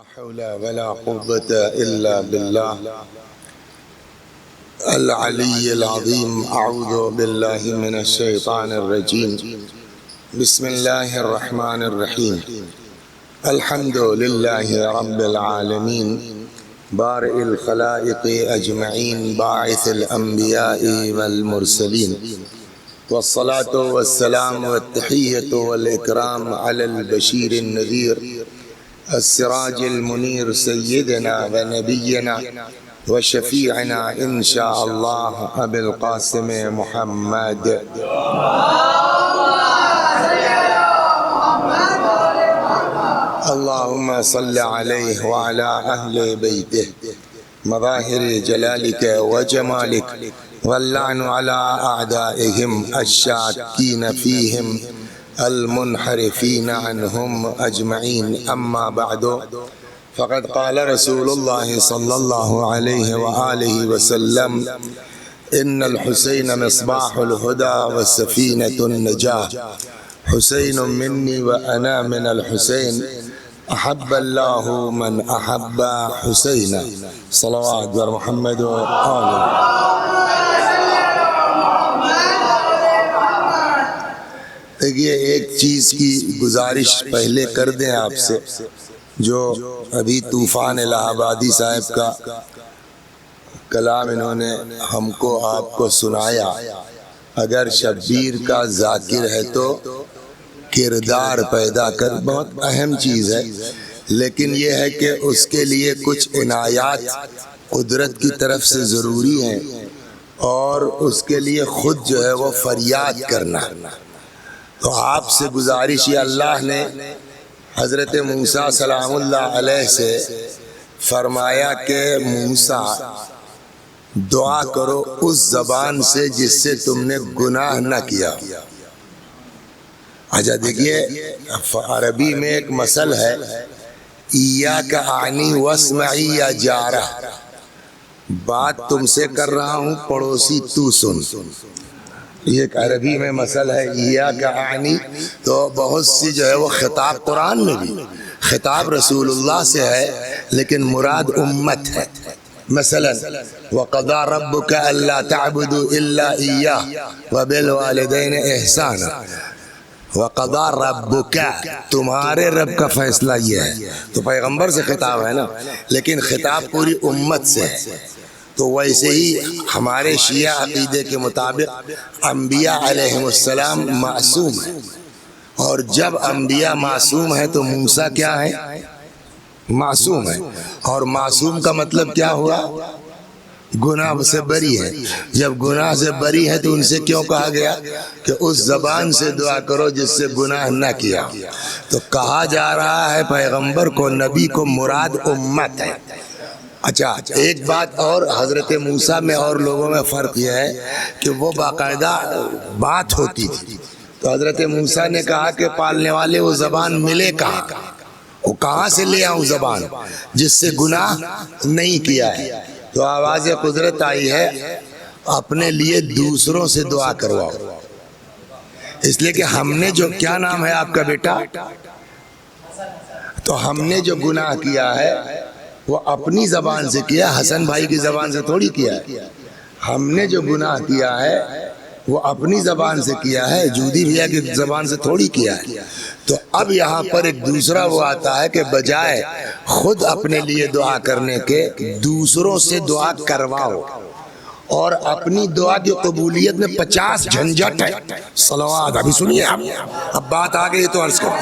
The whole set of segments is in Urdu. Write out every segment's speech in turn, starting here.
حول ولا قوة إلا بالله العلي العظيم. أعوذ بالله من الشيطان الرجيم. بسم الله الرحمن الرحيم. الحمد لله رب العالمين بارئ الخلائق أجمعين باعث الأنبياء والمرسلين، والصلاة والسلام والتحية والإكرام على البشير النذير السراج المنير سيدنا ونبينا وشفيعنا إن شاء الله أبي القاسم محمد. اللهم صل عليه وعلى أهل بيته مظاهر جلالك وجمالك، واللعن على أعدائهم الشاكين فيهم المنحرفين عنهم أجمعين. أما بعد، فقد قال رسول الله صلى الله عليه وآله وسلم: إن الحسين مصباح الهدى وسفينة النجاة، حسين مني وأنا من الحسين، أحب الله من أحب حسينا. صلوات بر محمد وآله. دیکھیے، ایک چیز کی گزارش پہلے کر دیں آپ سے، جو ابھی طوفان الہ آبادی صاحب کا کلام انہوں نے ہم کو آپ کو سنایا، اگر شبیر کا ذاکر ہے تو کردار پیدا کر، بہت اہم چیز ہے، لیکن یہ ہے کہ اس کے لیے کچھ عنایات قدرت کی طرف سے ضروری ہیں، اور اس کے لیے خود جو ہے وہ فریاد کرنا. تو آپ سے گزارش یہ، اللہ نے حضرت موسیٰ سلام اللہ علیہ سے فرمایا کہ موسیٰ دعا کرو اس زبان سے جس سے تم نے گناہ نہ کیا. اچھا دیکھیے، عربی میں ایک مثل ہے: ایاک اعنی واسمعی یا جارہ، بات تم سے کر رہا ہوں پڑوسی تو سن. یہ ایک عربی میں مثل ہے، ایاک اعنی. تو بہت سی جو ہے وہ خطاب قرآن میں بھی خطاب رسول اللہ سے ہے، لیکن مراد امت ہے. مثلا وَقَضَى رَبُّكَ أَلَّا تَعْبُدُوا إِلَّا إِيَّاهُ وَبِالْوَالِدَيْنِ إِحْسَانًا. وَقَضَى رَبُّكَ، تمہارے رب کا فیصلہ یہ ہے. تو پیغمبر سے خطاب ہے نا، لیکن خطاب پوری امت سے ہے. تو ویسے ہی ہمارے شیعہ عقیدے کے مطابق انبیاء علیہ السلام معصوم ہیں، اور جب انبیاء معصوم ہیں تو موسیٰ کیا ہے؟ معصوم ہے. اور معصوم کا مطلب کیا ہوا؟ گناہ سے بری ہے. جب گناہ سے بری ہے تو ان سے کیوں کہا گیا کہ اس زبان سے دعا کرو جس سے گناہ نہ کیا؟ تو کہا جا رہا ہے پیغمبر کو، نبی کو مراد امت ہے. اچھا، ایک بات اور، حضرت موسیٰ میں اور لوگوں میں فرق یہ ہے کہ وہ باقاعدہ بات ہوتی تھی. تو حضرت موسیٰ نے کہا کہ پالنے والے وہ زبان ملے کہاں، وہ کہاں سے لے آؤں زبان جس سے گناہ نہیں کیا ہے؟ تو آواز قدرت آئی ہے، اپنے لیے دوسروں سے دعا کرواؤ. اس لیے کہ ہم نے جو، کیا نام ہے آپ کا بیٹا؟ تو ہم نے جو گناہ کیا ہے وہ اپنی زبان سے کیا، حسن بھائی کی زبان سے تھوڑی کیا ہے. ہم نے جو گناہ کیا ہے وہ اپنی زبان سے کیا ہے، جودی بھیا کی زبان سے تھوڑی کیا ہے. تو اب یہاں پر ایک دوسرا وہ آتا ہے کہ بجائے خود اپنے لیے دعا کرنے کے، دوسروں سے دعا کرواؤ. اور اپنی دعا کی قبولیت میں 50 جھنجھٹ ہے. صلوات ابھی سنیے، اب بات آ گئی تو عرض کرو.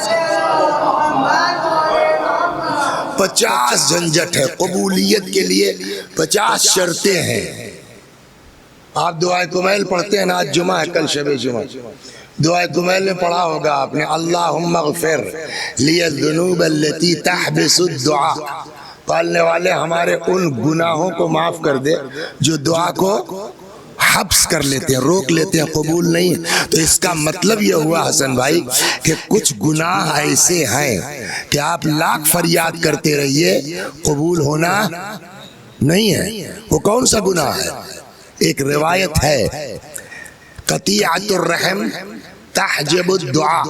50 جھنجھٹ ہے قبولیت کے لیے، 50 شرطیں ہیں. آپ دعائے کمیل پڑھتے ہیں نا، آج جمعہ ہے، کل شب جمعہ. دعائے کمیل میں پڑھا ہوگا آپ نے: اللہم اغفر لی الذنوب التي تحبس الدعاء. پالنے والے ہمارے ان گناہوں کو معاف کر دے جو دعا کو حبس کر لیتے ہیں، روک لیتے ہیں، قبول نہیں. تو اس کا مطلب یہ ہوا حسن بھائی کہ کچھ گناہ ایسے ہیں کہ آپ لاکھ فریاد کرتے رہیے، قبول ہونا نہیں ہے. وہ کون سا گناہ ہے؟ ایک روایت ہے: قطیعۃ الرحم تحجب الدعاء،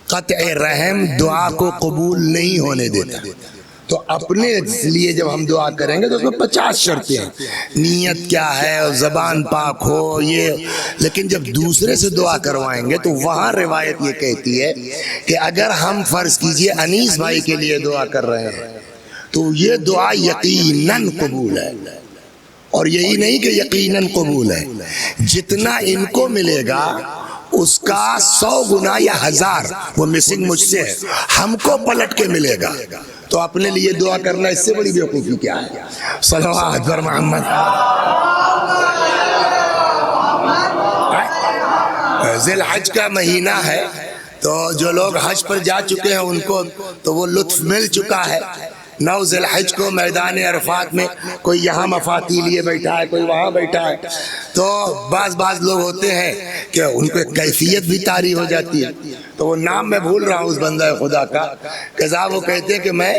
قطع رحم دعا کو قبول نہیں ہونے دیتا. تو اپنے لیے جب ہم دعا کریں گے تو اس میں 50 شرطیں ہیں، نیت کیا ہے اور زبان پاک ہو یہ، لیکن جب دوسرے سے دعا کروائیں گے تو وہاں روایت یہ کہتی ہے کہ اگر ہم فرض کیجئے انیس بھائی کے لیے دعا کر رہے ہیں تو یہ دعا یقیناً قبول ہے، اور یہی نہیں کہ یقیناً قبول ہے، جتنا ان کو ملے گا اس کا 100 گنا یا 1000 وہ مسنگ مجھ سے ہے، ہم کو پلٹ کے ملے گا۔ تو اپنے لیے دعا کرنا اس سے بڑی بیوقوفی کیا ہے؟ صلوات بر محمد۔ ذی الحج کا مہینہ ہے تو جو لوگ حج پر جا چکے ہیں ان کو تو وہ لطف مل چکا ہے۔ 9 ذی الحج کو میدان عرفات میں کوئی یہاں مفاتی لیے بیٹھا ہے، کوئی وہاں بیٹھا ہے، تو بعض لوگ ہوتے ہیں کہ ان کو کیفیت بھی طاری ہو جاتی ہے۔ تو وہ نام میں بھول رہا ہوں اس بندہ خدا کا، کہ صاحب وہ کہتے ہیں کہ میں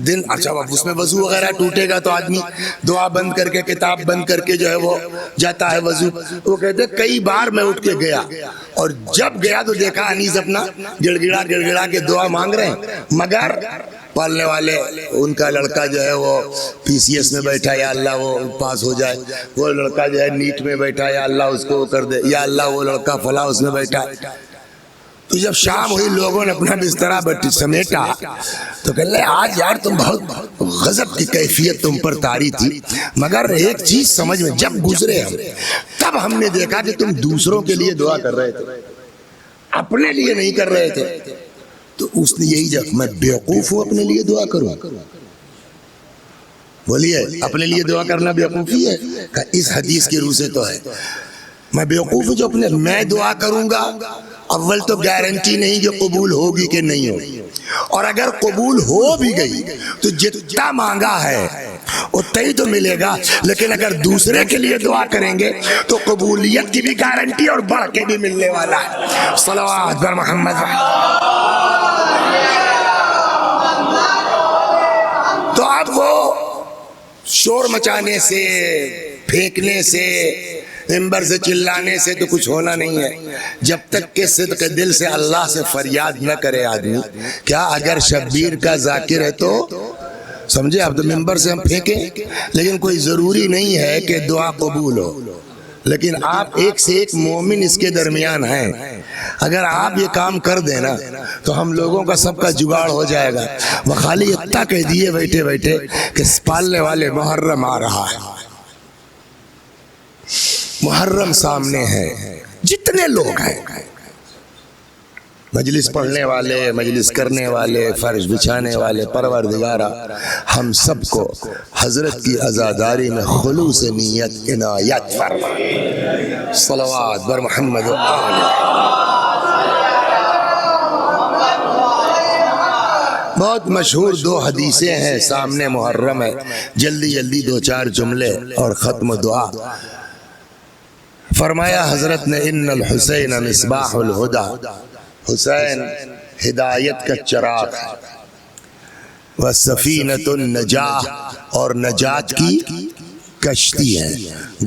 دن اچھا اس میں وضو وغیرہ ٹوٹے گا تو آدمی دعا بند کر کے کتاب بند کر کے جو ہے وہ جاتا ہے وضو۔ وہ کہتے ہیں کئی بار میں اٹھ کے گیا اور جب گیا تو دیکھا انیس اپنا گڑ گڑا کے دعا مانگ رہے ہیں، مگر پالنے والے ان کا لڑکا جو ہے وہ PCS میں بیٹھا، یا اللہ وہ پاس ہو جائے، وہ لڑکا جو ہے نیٹ میں بیٹھا، یا اللہ اس کو وہ کر دے، یا اللہ وہ لڑکا فلاں اس میں بیٹھا۔ تو جب شام ہوئی لوگوں نے اپنا بسترا سمیٹا تو کہنے لگے آج یار تم بہت غضب کی کیفیت تم پر طاری تھی، مگر ایک چیز سمجھ میں جب گزرے ہم تب ہم نے دیکھا کہ تم دوسروں کے لیے دعا کر رہے تھے، اپنے لیے نہیں کر رہے تھے۔ تو اس نے یہی جب میں بیوقوف ہوں اپنے لیے دعا کروں؟ بولیے اپنے لیے دعا کرنا بیوقوفی ہے؟ کہ اس حدیث کی روح سے تو ہے۔ میں بیوقوف ہوں جو اپنے میں دعا کروں گا، اول تو گارنٹی نہیں کہ قبول ہوگی کہ نہیں ہوگی، اور اگر قبول ہو بھی گئی تو جتنا مانگا ہے اتنا ہی تو ملے گا، لیکن اگر دوسرے کے لیے دعا کریں گے تو قبولیت کی بھی گارنٹی اور بڑھ کے بھی ملنے والا ہے۔ صلوات بر محمد۔ تو اب وہ شور مچانے سے، پھینکنے سے، ممبر سے چلانے سے تو کچھ ہونا نہیں ہے، جب تک کہ صدق دل سے اللہ سے فریاد نہ کرے آدمی۔ کیا اگر شبیر کا ذاکر ہے تو سمجھے، اب تو ممبر سے ہم پھینکیں، لیکن کوئی ضروری نہیں ہے کہ دعا قبول ہو، لیکن آپ ایک سے ایک مومن اس کے درمیان ہیں، اگر آپ یہ کام کر دینا تو ہم لوگوں کا سب کا جگاڑ ہو جائے گا۔ وہ خالی اتنا کہہ دیے بیٹھے بیٹھے کہ پالنے والے محرم آ رہا ہے، محرم سامنے ہے، جتنے لوگ ہیں مجلس پڑھنے والے، مجلس کرنے والے، فرش بچھانے والے، پروردگارہ ہم سب کو حضرت کی عزاداری میں خلوص نیت عنایت فرما۔ صلوات بر محمد و آلہ۔ بہت مشہور 2 حدیثیں ہیں، سامنے محرم ہے، جلدی 2-4 جملے اور ختم دعا۔ فرمایا حضرت نے ان الحسین مصباح الہدی، حسین ہدایت کا چراغ ہے، وسفینۃ النجاح، اور نجات کی کشتی ہے۔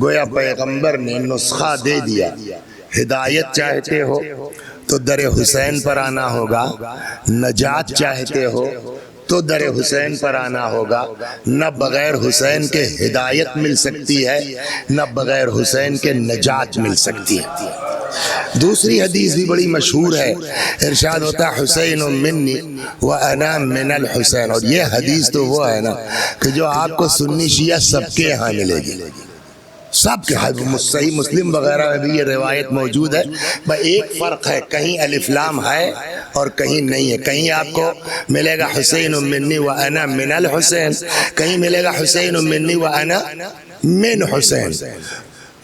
گویا پیغمبر نے نسخہ دے دیا، ہدایت چاہتے ہو تو در حسین پر آنا ہوگا، نجات چاہتے ہو تو در حسین پر آنا ہوگا، نہ بغیر حسین کے ہدایت مل سکتی ہے، نہ بغیر حسین کے نجات مل سکتی ہے۔ دوسری حدیث بھی بڑی مشہور ہے، ارشاد ہوتا ہے حسین منی وانا من الحسین، اور یہ حدیث تو وہ ہے نا کہ جو آپ کو سنی شیعہ سب کے یہاں ملے گی، سب کے صحیح مسلم وغیرہ میں بھی یہ روایت موجود ہے۔ بس ایک فرق ہے، کہیں الف لام ہے اور کہیں نہیں ہے، کہیں آپ کو ملے گا حسین منی وانا من الحسین، کہیں ملے گا حسین منی وانا من حسین،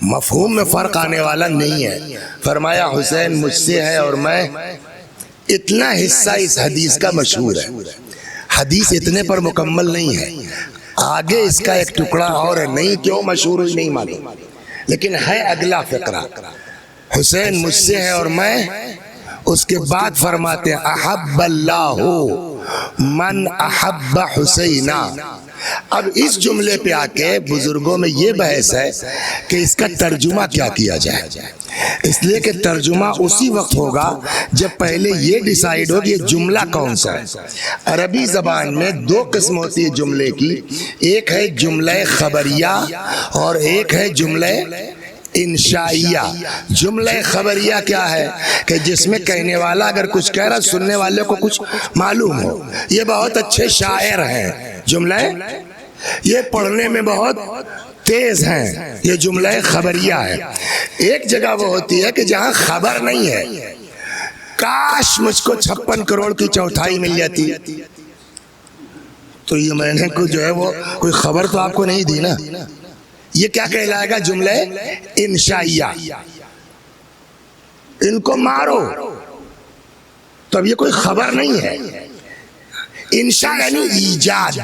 مفہوم میں فرق آنے والا نہیں ہے۔ فرمایا حسین مجھ سے ہے اور میں، اتنا حصہ اس حدیث کا مشہور ہے، حدیث اتنے پر مکمل نہیں ہے، آگے اس کا ایک ٹکڑا اور ہے، نہیں کیوں مشہور ہوئی نہیں معلوم، لیکن ہے اگلا فقرہ، حسین مجھ سے ہے اور میں، اس کے بعد فرماتے ہیں احب اللہ من احب حسینہ، اب اس جملے پہ آ کے بزرگوں میں یہ بحث ہے کہ اس کا ترجمہ کیا کیا جائے، اس لیے کہ ترجمہ اسی وقت ہوگا جب پہلے یہ ڈیسائیڈ ہو کہ یہ جملہ کون سا ہے۔ عربی زبان میں دو قسم ہوتی ہے جملے کی، ایک ہے جملہ خبریہ اور ایک ہے جملہ انشائیہ۔ جملہ خبریہ کیا ہے کہ جس میں کہنے والا اگر کچھ کہہ رہا سننے والے کو کچھ معلوم ہو، یہ بہت اچھے شاعر ہیں، جملہ یہ پڑھنے میں بہت تیز ہیں، یہ جملہ خبریہ ہے۔ ایک جگہ وہ ہوتی ہے کہ جہاں خبر نہیں ہے، کاش مجھ کو 56 کروڑ کی چوتھائی مل جاتی تو یہ میں نے کو جو ہے وہ کوئی خبر تو آپ کو نہیں دی نا، یہ کیا کہلائے گا؟ جملہ انشائیہ۔ ان کو مارو تو اب یہ کوئی خبر نہیں ہے، انشاء یعنی ایجاد،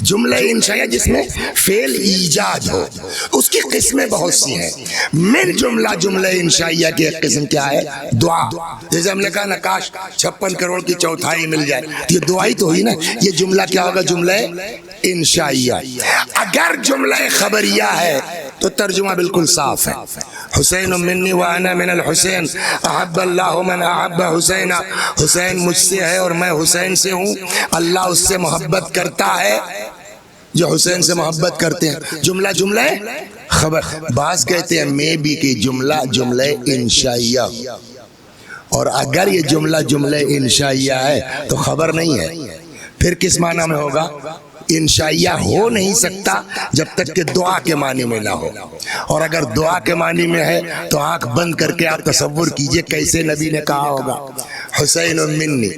جملہ انشائیہ جس میں فعل ایجاد ہو، اس کی قسمیں بہت سی ہیں۔ من جملہ انشائیہ کی ایک قسم کیا ہے؟ دعا۔ جیسے ہم نے کہا نا کاش 56 کروڑ کی چوتھائی مل جائے، یہ دعائی تو ہوئی نا، یہ جملہ کیا ہوگا؟ جملہ انشائیہ۔ اگر جملہ خبریہ ہے تو ترجمہ بالکل صاف ہے، حسین منی وانا من الحسین احب اللہ من احب حسین، حسین مجھ سے ہے اور میں حسین سے ہوں، اللہ اس سے محبت کرتا ہے جو حسین سے محبت کرتے ہیں۔ جملہ خبر۔ بعض کہتے ہیں میں بھی کہ جملہ انشائیہ، اور اگر یہ جملہ انشائیہ ہے تو خبر نہیں ہے، پھر کس معنی میں ہوگا؟ انشائیہ ہو نہیں سکتا جب تک کہ دعا کے معنی میں نہ ہو، اور اگر دعا کے معنی میں ہے تو آنکھ بند کر کے آپ تصور کیجئے کیسے نبی نے کہا ہوگا، حسین منی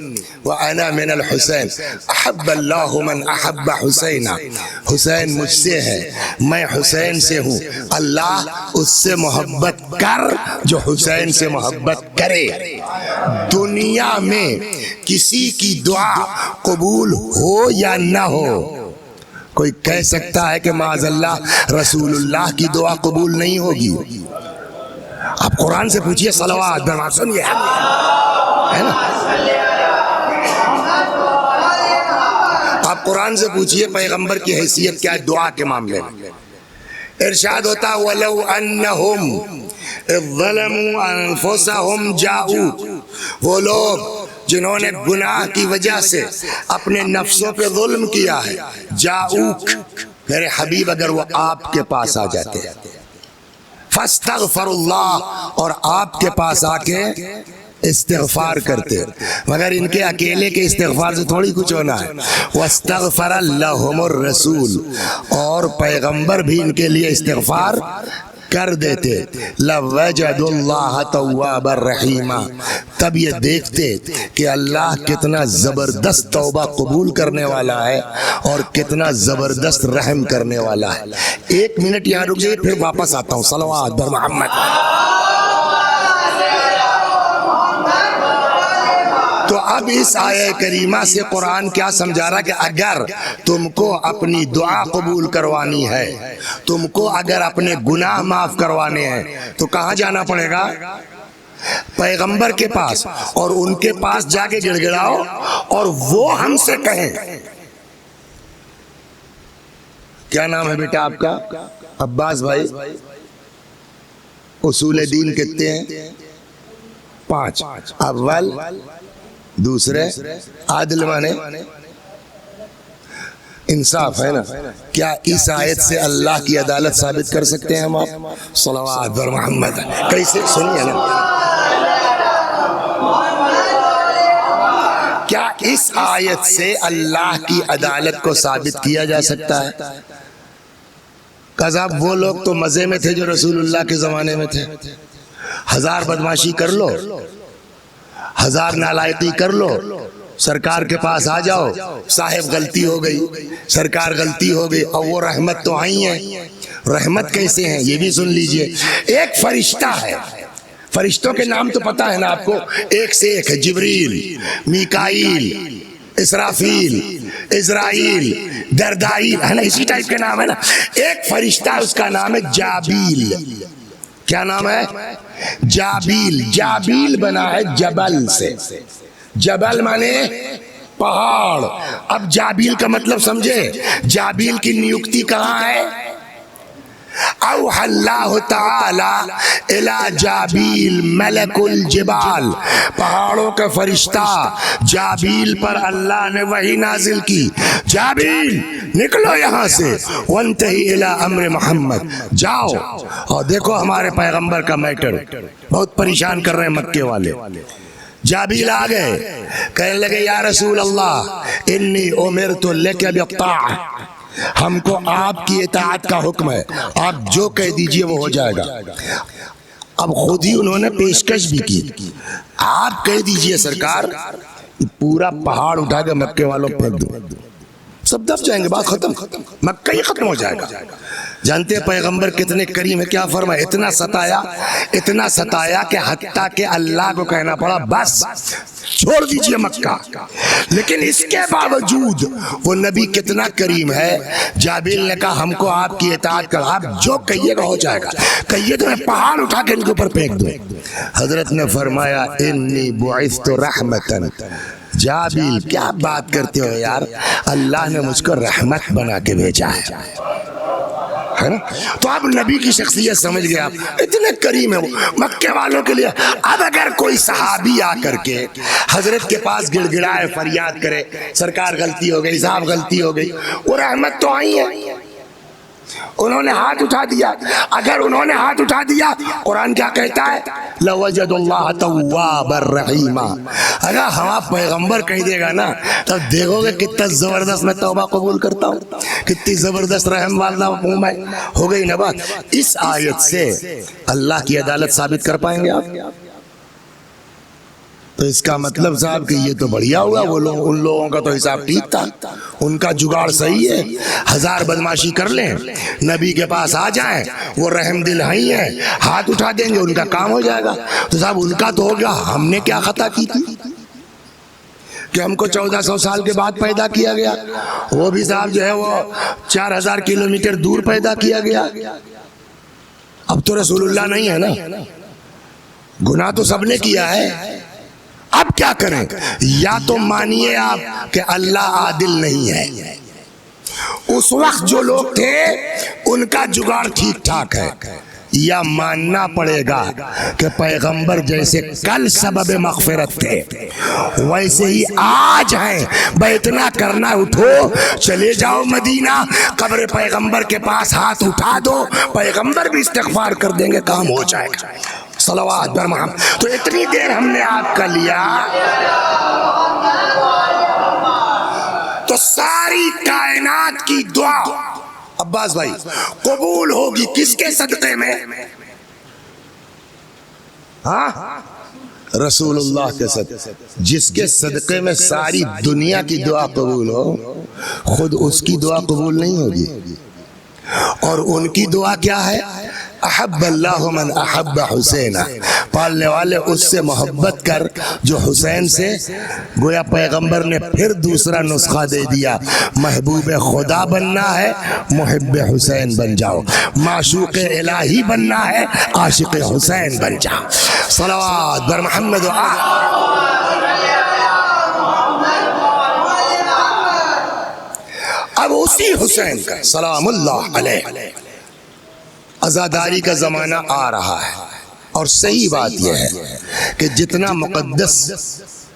وانا من الحسین احب اللہ من احب حسین، حسین مجھ سے ہے میں حسین سے ہوں، اللہ اس سے محبت کر جو حسین سے محبت کرے۔ دنیا میں کسی کی دعا قبول ہو یا نہ ہو، کوئی کہہ سکتا ہے کہ معاذ اللہ رسول اللہ کی دعا قبول نہیں ہوگی؟ آپ قرآن سے پوچھئے، صلوات برما سنیے ہے نا، آپ قرآن سے پوچھئے پیغمبر کی حیثیت کیا ہے دعا کے معاملے میں۔ ارشاد ہوتا وَلَوْ أَنَّهُمْ إِذْ ظَلَمُوا أَنفُسَهُمْ جَاءُوكَ، وہ لوگ جنہوں نے گناہ کی وجہ سے اپنے نفسوں پہ ظلم کیا ہے، جاؤک میرے حبیب اگر وہ آپ کے پاس آ جاتے فاستغفر اللہ، اور آپ کے پاس آ کے استغفار کرتے، مگر ان کے اکیلے کے استغفار سے تھوڑی کچھ ہونا ہے، واستغفر لهم الرسول، اور پیغمبر بھی ان کے لیے استغفار کر دیتے، لَوَجَدُ اللَّهَ تَوَّابًا رَحِيمًا، تب یہ دیکھتے کہ اللہ کتنا زبردست توبہ قبول کرنے والا ہے اور کتنا زبردست رحم کرنے والا ہے۔ 1 منٹ یہاں رک جائیے، پھر واپس آتا ہوں، صلوات بر محمد۔ تو اب اس آیہ کریمہ سے قرآن کیا سمجھا رہا کہ اگر تم کو اپنی دعا قبول کروانی ہے، تم کو اگر اپنے گناہ معاف کروانے ہیں تو کہاں جانا پڑے گا؟ پیغمبر کے پاس، اور ان کے پاس جا کے گڑ گڑاؤ اور وہ ہم سے کہیں۔ کیا نام ہے بیٹا آپ کا؟ عباس بھائی۔ اصول دین کتنے ہیں؟ 5، اول، دوسرے، عادل مانے انصاف ہے نا۔ کیا اس آیت سے اللہ کی عدالت ثابت کر سکتے ہیں ہم آپ؟ صلوات بر محمد۔ کیسے؟ سنیے نا، کیا اس آیت سے اللہ کی عدالت کو ثابت کیا جا سکتا ہے؟ کہ صاحب وہ لوگ تو مزے میں تھے جو رسول اللہ کے زمانے میں تھے، 1000 بدماشی کر لو، 1000 نالائقی کر لو، سرکار کے پاس آ جاؤ، صاحب غلطی ہو گئی، سرکار غلطی ہو گئی، اور وہ رحمت تو آئی ہیں۔ رحمت کیسے ہیں یہ بھی سن لیجئے۔ ایک فرشتہ ہے، فرشتوں کے نام تو پتہ ہے نا آپ کو، ایک سے ایک ہے، جبریل، میکائیل، اسرافیل، عزرائیل، دردائیل، ہے نا، اسی ٹائپ کے نام ہے نا۔ ایک فرشتہ اس کا نام ہے جابیل۔ کیا نام ہے؟ جابیل۔ جابیل بنا ہے جبل سے، جبل مانے پہاڑ. اب جابیل کا مطلب سمجھے؟ جابیل کی نیوکتی کہاں ہے؟ اوحى اللہ تعالی الى جابیل ملک الجبال، پہاڑوں کا فرشتہ جابیل پر اللہ نے وحی نازل کی، جابیل نکلو یہاں سے، وانتہی الى امر محمد، جاؤ. اور دیکھو ہمارے پیغمبر کا میٹر بہت پریشان کر رہے ہیں مکے والے. جابیل آ گئے، کہنے لگے یا رسول اللہ انی امرت لک بالطاعہ، ہم کو آپ کی اطاعت کا حکم ہے، آپ جو کہہ دیجئے وہ ہو جائے گا. اب خود ہی انہوں نے پیشکش بھی کی، آپ کہہ دیجئے سرکار، پورا پہاڑ اٹھا کے مکے والوں پھینک دو، سب دب جائیں گے، بات ختم، مکہ ہی ختم ہو جائے گا. جانتے ہیں پیغمبر کتنے کریم ہے؟ کیا فرمایا؟ اتنا ستایا کہ حتیٰ کہ اللہ کو کہنا پڑا بس چھوڑ دیجئے مکہ. لیکن اس کے باوجود وہ نبی کتنا کریم ہے، جابیل نے کہا ہم کو آپ کی اطاعت کر، آپ جو کہیے گا ہو جائے گا، کہیے تو میں پہاڑ اٹھا کے ان کے اوپر پھینک دوں. حضرت نے فرمایا انی بعثت رحمتا. جابیل کیا بات کرتے ہو یار، اللہ نے مجھ کو رحمت بنا کے بھیجا ہے نا. تو آپ نبی کی شخصیت سمجھ گئے، آپ اتنے کریم ہیں وہ مکے والوں کے لیے. اب اگر کوئی صحابی آ کر کے حضرت کے پاس گڑ گڑائے فریاد کرے سرکار غلطی ہو گئی، صاحب غلطی ہو گئی، وہ رحمت تو آئی ہے. انہوں نے ہاتھ اٹھا دیا، اگر انہوں نے ہاتھ اٹھا دیا قرآن کیا کہتا ہے؟ لوجد اللہ توابا رحیما. اگر ہمارا پیغمبر کہہ دے گا نا تب دیکھو گے کتنا زبردست میں توبہ قبول کرتا ہوں، کتنی زبردست رحم والا ہوں میں. ہو گئی نا بات. اس آیت سے اللہ کی عدالت ثابت کر پائیں گے آپ؟ تو اس کا مطلب صاحب کہ یہ تو بڑھیا ہوا، وہ لوگ، ان لوگوں کا تو حساب ٹھیک تھا، ان کا جگاڑ صحیح ہے. ہزار بدماشی کر لیں، نبی کے پاس آ جائیں، وہ رحم دل ہیں، ہاتھ اٹھا دیں گے، ان کا کام ہو جائے گا. تو صاحب ان کا تو ہو گیا، ہم نے کیا خطا کی تھی کہ ہم کو 1400 سال کے بعد پیدا کیا گیا، وہ بھی صاحب جو ہے وہ 4000 کلومیٹر دور پیدا کیا گیا. اب تو رسول اللہ نہیں ہے نا، گناہ تو سب نے کیا ہے. اب کیا کریں؟ یا تو مانیے آپ کہ اللہ عادل نہیں ہے، اس وقت جو لوگ تھے ان کا جگاڑ ٹھیک ٹھاک ہے، یا ماننا پڑے گا کہ پیغمبر جیسے کل سبب مغفرت تھے ویسے ہی آج ہیں. بھائی اتنا کرنا، اٹھو چلے جاؤ مدینہ، قبر پیغمبر کے پاس ہاتھ اٹھا دو، پیغمبر بھی استغفار کر دیں گے، کام ہو جائے گا. صلوات بر محمد. تو اتنی دیر ہم نے آپ کا لیا تو ساری کائنات کی دعا عباس بھائی قبول ہوگی کس کے صدقے میں؟ ہاں، رسول اللہ کے صدقے. جس کے صدقے میں ساری دنیا کی دعا قبول ہو، خود اس کی دعا قبول نہیں ہوگی. اور ان کی دعا کیا ہے؟ احب اللہ من احب حسین. پالنے والے اس سے محبت کر جو حسین سے. گویا پیغمبر نے پھر دوسرا نسخہ دے دیا، محبوب خدا بننا ہے محب حسین بن جاؤ، معشوق الہی بننا ہے عاشق حسین بن جاؤ. صلوات بر محمد و اب اسی حسین کا سلام اللہ علیہ عزاداری کا زمانہ آ رہا ہے. اور صحیح بات یہ ہے کہ جتنا مقدس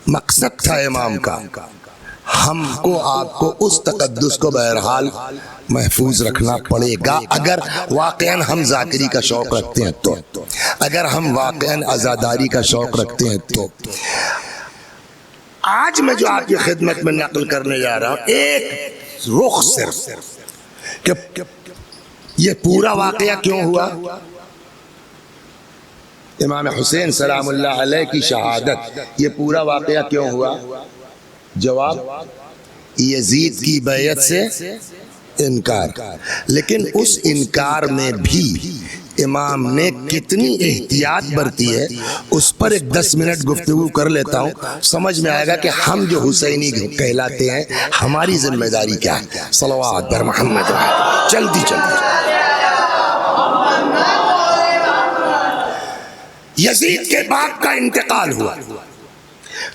مقصد تھا امام کا، ہم کو آپ کو اس تقدس کو بہرحال محفوظ رکھنا پڑے گا اگر واقعاً ہم ذاکری کا شوق رکھتے ہیں تو، اگر ہم واقعاً عزاداری کا شوق رکھتے ہیں تو. آج میں جو آپ کی خدمت میں نقل کرنے جا رہا ہوں ایک رخ صرف کہ یہ پورا واقعہ کیوں ہوا. امام حسین سلام اللہ علیہ کی شہادت، یہ پورا واقعہ کیوں ہوا؟ جواب، یزید کی بیعت سے انکار. لیکن اس انکار میں بھی امام نے کتنی احتیاط برتی ہے، اس پر ایک 10 منٹ گفتگو کر لیتا ہوں، سمجھ میں آئے گا کہ ہم جو حسینی کہلاتے ہیں ہماری ذمہ داری کیا ہے. صلوات بر محمد. جلدی یزید کے باپ کا انتقال ہوا.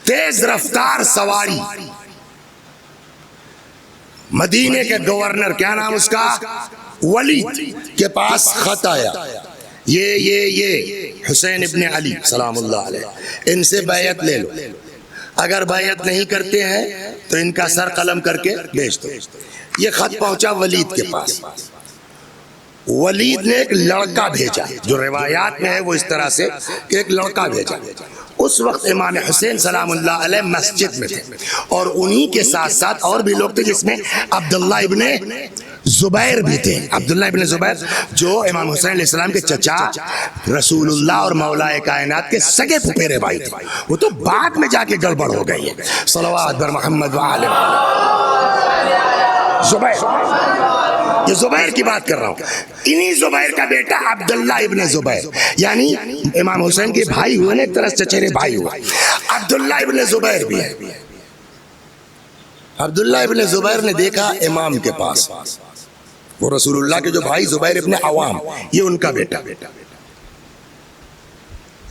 تیز رفتار سواری مدینے کے گورنر کیا نام اس کا، ولید کے پاس خط آیا، یہ حسین ابن علی سلام اللہ علیہ، ان سے بیعت لے لو، اگر بیعت نہیں کرتے ہیں تو ان کا سر قلم کر کے بھیج دو۔ یہ خط پہنچا ولید کے پاس، ولید نے ایک لڑکا بھیجا، جو روایات میں ہے وہ اس طرح سے کہ ایک لڑکا بھیجا۔ اس وقت امام حسین سلام اللہ علیہ مسجد میں تھے، اور انہی کے ساتھ ساتھ اور بھی لوگ تھے، جس میں عبداللہ ابن زبیر بھی تھے۔ عبداللہ ابن زبیر جو امام حسین علیہ السلام کے چچا، رسول اللہ اور مولا کائنات کے سگے پھپھیرے بھائی تھے، وہ تو بعد میں جا کے گڑبڑ ہو گئی ہے۔ صلوات بر محمد وآلہ زبیر، یہ زبیر کی بات کر رہا ہوں، انہی زبیر کا بیٹا عبداللہ ابن زبیر، یعنی امام حسین کے بھائی ہوئے نا، ایک طرح سے چچیرے بھائی ہوئے، عبداللہ ابن زبیر بھی ہے۔ عبداللہ ابن زبیر نے دیکھا امام کے پاس، وہ رسول اللہ کے جو بھائی زبیر ابن عوام، یہ ان کا بیٹا،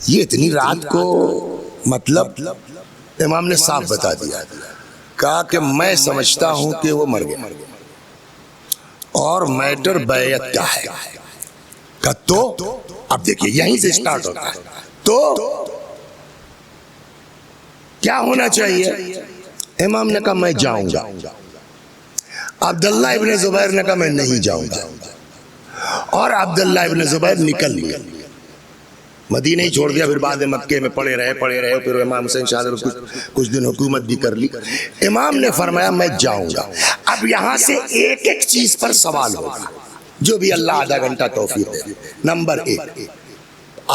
یہ اتنی رات کو مطلب امام نے صاف بتا دیا، کہا کہ میں سمجھتا ہوں کہ وہ مر گیا، اور میٹر بیعت کا ہے۔ کہ تو اب دیکھیے یہیں سے سٹارٹ ہوتا ہے، تو کیا ہونا چاہیے؟ امام نے کہا میں جاؤں گا، عبداللہ ابن زبیر نے کہا میں نہیں جاؤں گا، اور عبداللہ ابن زبیر نکل گئے، مدینہ ہی چھوڑ دیا، پھر بعد مکے میں پڑے رہے، پھر امام حسین شاہ کچھ دن حکومت بھی کر لی۔ امام نے فرمایا میں جاؤں گا۔ اب یہاں سے ایک ایک چیز پر سوال ہوگا، جو بھی اللہ آدھا گھنٹہ توفیق دے۔ نمبر ایک،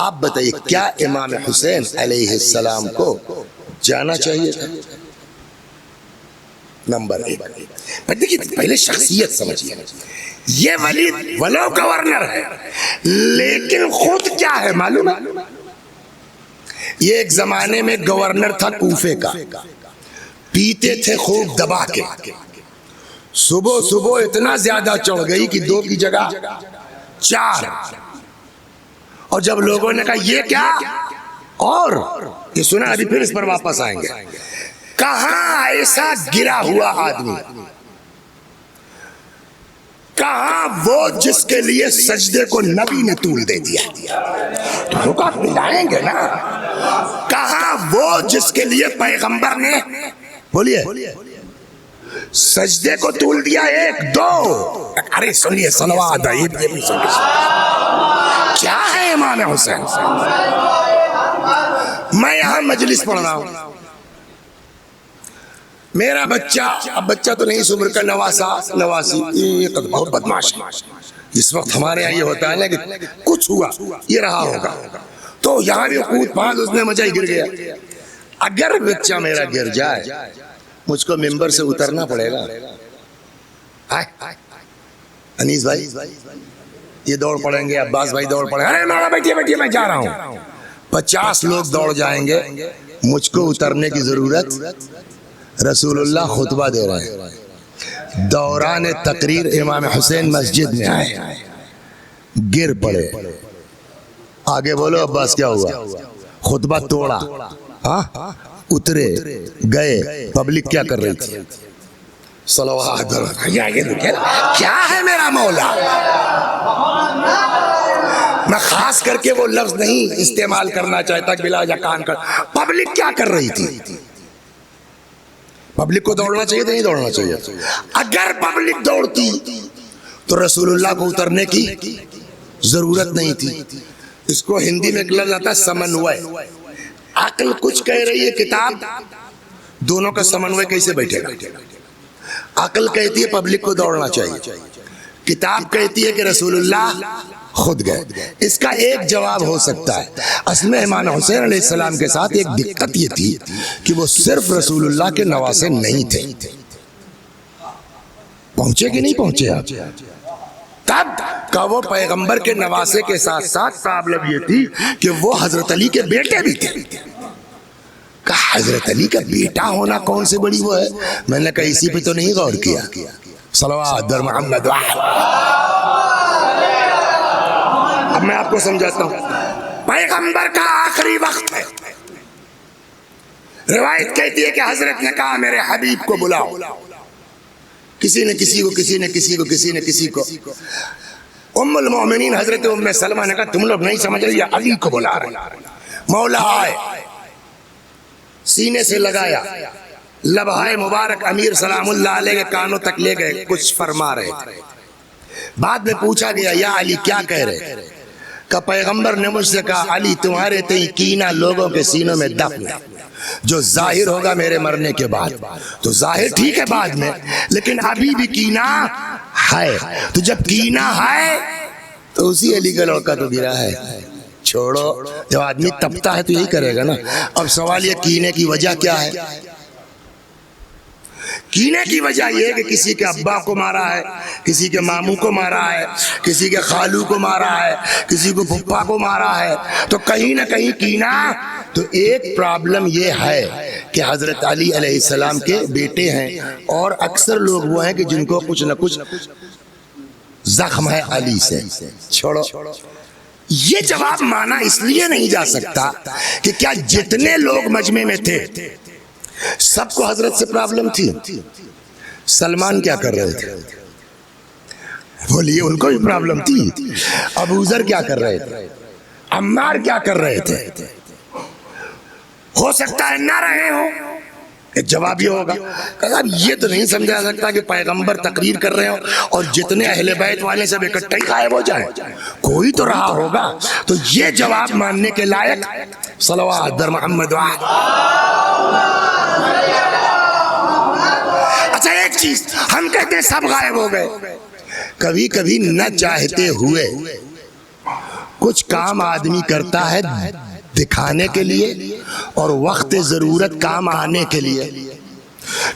آپ بتائیے کیا امام حسین علیہ السلام کو جانا چاہیے تھا؟ نمبر ایک، دیکھیے پہلے شخصیت سمجھیے، یہ ولید ولو گورنر ہے، لیکن خود کیا ہے معلوم ہے؟ یہ ایک زمانے میں گورنر تھا کوفے کا، پیتے تھے خوب دبا کے، صبح صبح اتنا زیادہ چڑھ گئی کہ 2 کی جگہ 4، اور جب لوگوں نے کہا یہ کیا، اور یہ سنا ابھی پھر اس پر واپس آئیں گے، کہاں ایسا گرا ہوا آدمی، کہاں وہ جس کے لیے سجدے کو نبی نے طول دے دیا، تو رکا ملائیں گے نا، کہاں وہ جس کے لیے پیغمبر نے بولیے سجدے کو طول دیا، 1 2، ارے سنیے صلوات ہے، یہ بھی سنیے کیا ہے امام حسین۔ میں یہاں مجلس پڑھ رہا ہوں، میرا بچہ، اب بچہ تو نہیں اس عمر کا، نواسی، یہ بہت بدماش ہے، اس وقت ہمارے یہاں یہ ہوتا ہے نا کہ کچھ ہوا، یہ رہا ہوگا، تو یہاں بھی کود پھاند، اس نے مجھے گر گیا۔ اگر بچہ میرا گر جائے، مجھ کو ممبر سے اترنا پڑے گا۔ انیس بھائی یہ دوڑ پڑیں گے، عباس بھائی دوڑ پڑیں گے، ارے مولا بیٹھیے میں جا رہا ہوں، 50 لوگ دوڑ جائیں گے، مجھ کو اترنے کی ضرورت، رسول اللہ خطبہ دے رہے ہیں، دوران تقریر امام حسین مسجد میں آئے، گر پڑے، آگے بولو عباس کیا ہوا، خطبہ توڑا، اترے گئے، پبلک کیا کر رہی تھی؟ صلوات، کیا ہے میرا مولا۔ میں خاص کر کے وہ لفظ نہیں استعمال کرنا چاہتا کہ بلا جاکان کر، پبلک کیا کر رہی تھی؟ پبلک کو دوڑنا چاہیے تو نہیں دوڑنا چاہیے؟ اگر پبلک دوڑتی تو رسول اللہ کو اترنے کی ضرورت نہیں تھی۔ اس کو ہندی میں ایک لفظ آتا ہے سمنوے، عقل کچھ کہہ رہی ہے، کتاب دونوں کا سمنوے کیسے بیٹھے گا؟ عقل کہتی ہے پبلک کو دوڑنا چاہیے، کتاب کہتی ہے کہ رسول اللہ خود گئے۔ اس کا ایک جواب ہو سکتا ہے، اصل میں امام حسین علیہ السلام کے ساتھ ایک دقت یہ تھی کہ وہ صرف رسول اللہ کے نواسے نہیں تھے۔ پہنچے کہ نہیں پہنچے آپ؟ تب کہ وہ پیغمبر کے نواسے کے ساتھ ساتھ پرابلم یہ تھی کہ وہ حضرت علی کے بیٹے بھی تھے۔ کہ حضرت علی کا بیٹا ہونا کون سے بڑی وہ ہے؟ میں نے کہا اسی پہ تو نہیں غور کیا۔ صلوات در محمد۔ اب میں آپ کو سمجھاتا ہوں، پیغمبر کا آخری وقت ہے، روایت کہتی ہے کہ حضرت نے کہا میرے حبیب کو بلاؤ، کسی نے کسی کو، کسی نے کسی کو، کسی نے کسی کو. ام المومنین حضرت ام سلمہ نے کہا تم لوگ نہیں سمجھ رہے، یہ علی کو بلا رہے. مولا آئے، سینے سے لگایا، لبہائے مبارک امیر سلام اللہ علیہ کے کانوں تک لے گئے، کچھ فرما رہے تھے. بعد میں پوچھا گیا یا علی کیا کہہ رہے؟ کہ پیغمبر نے مجھ سے کہا علی تمہارے تئیں کینہ لوگوں کے سینوں میں دفن ہے، جو ظاہر ہوگا میرے مرنے کے بعد. تو ظاہر ٹھیک ہے بعد میں، لیکن ابھی بھی کینہ ہے. تو جب کینہ ہے تو اسی علی کا لڑکا تو گرا ہے. چھوڑو، جب آدمی تپتا ہے تو یہی کرے گا نا. اب سوال یہ کینے کی وجہ کیا ہے؟ کینے کی وجہ یہ ہے کہ کسی کے ابا کو مارا ہے، کسی کے ماموں کو مارا ہے، کسی کے خالو کو مارا ہے، کسی کو پھپھا کو مارا ہے، تو کہیں نہ کہیں کینہ. تو ایک پرابلم یہ ہے کہ حضرت علی علیہ السلام کے بیٹے ہیں، اور اکثر لوگ وہ ہیں کہ جن کو کچھ نہ کچھ زخم ہے علی سے. چھوڑو، یہ جواب مانا اس لیے نہیں جا سکتا کہ کیا جتنے لوگ مجمع میں تھے سب کو حضرت سے پرابلم تھی؟ سلمان کیا کر رہے تھے؟ بولیے، ان کو بھی پرابلم تھی. ابو ذر کیا کر رہے تھے؟ عمار کیا کر رہے تھے؟ ہو سکتا ہے نہ رہے ہو. ایک جواب یہ ہوگا کہ یہ تو نہیں سمجھا سکتا کہ پیغمبر تقریر کر رہے ہو اور جتنے اہل بیت والے سب اکٹھے ہی غائب ہو جائیں. کوئی تو رہا ہوگا. تو یہ جواب ماننے کے لائق صلوات بر محمد. اچھا ایک چیز ہم کہتے ہیں سب غائب ہو گئے. کبھی کبھی نہ چاہتے ہوئے کچھ کام آدمی کرتا ہے دکھانے کے لیے اور وقت ضرورت کام آنے کے لیے.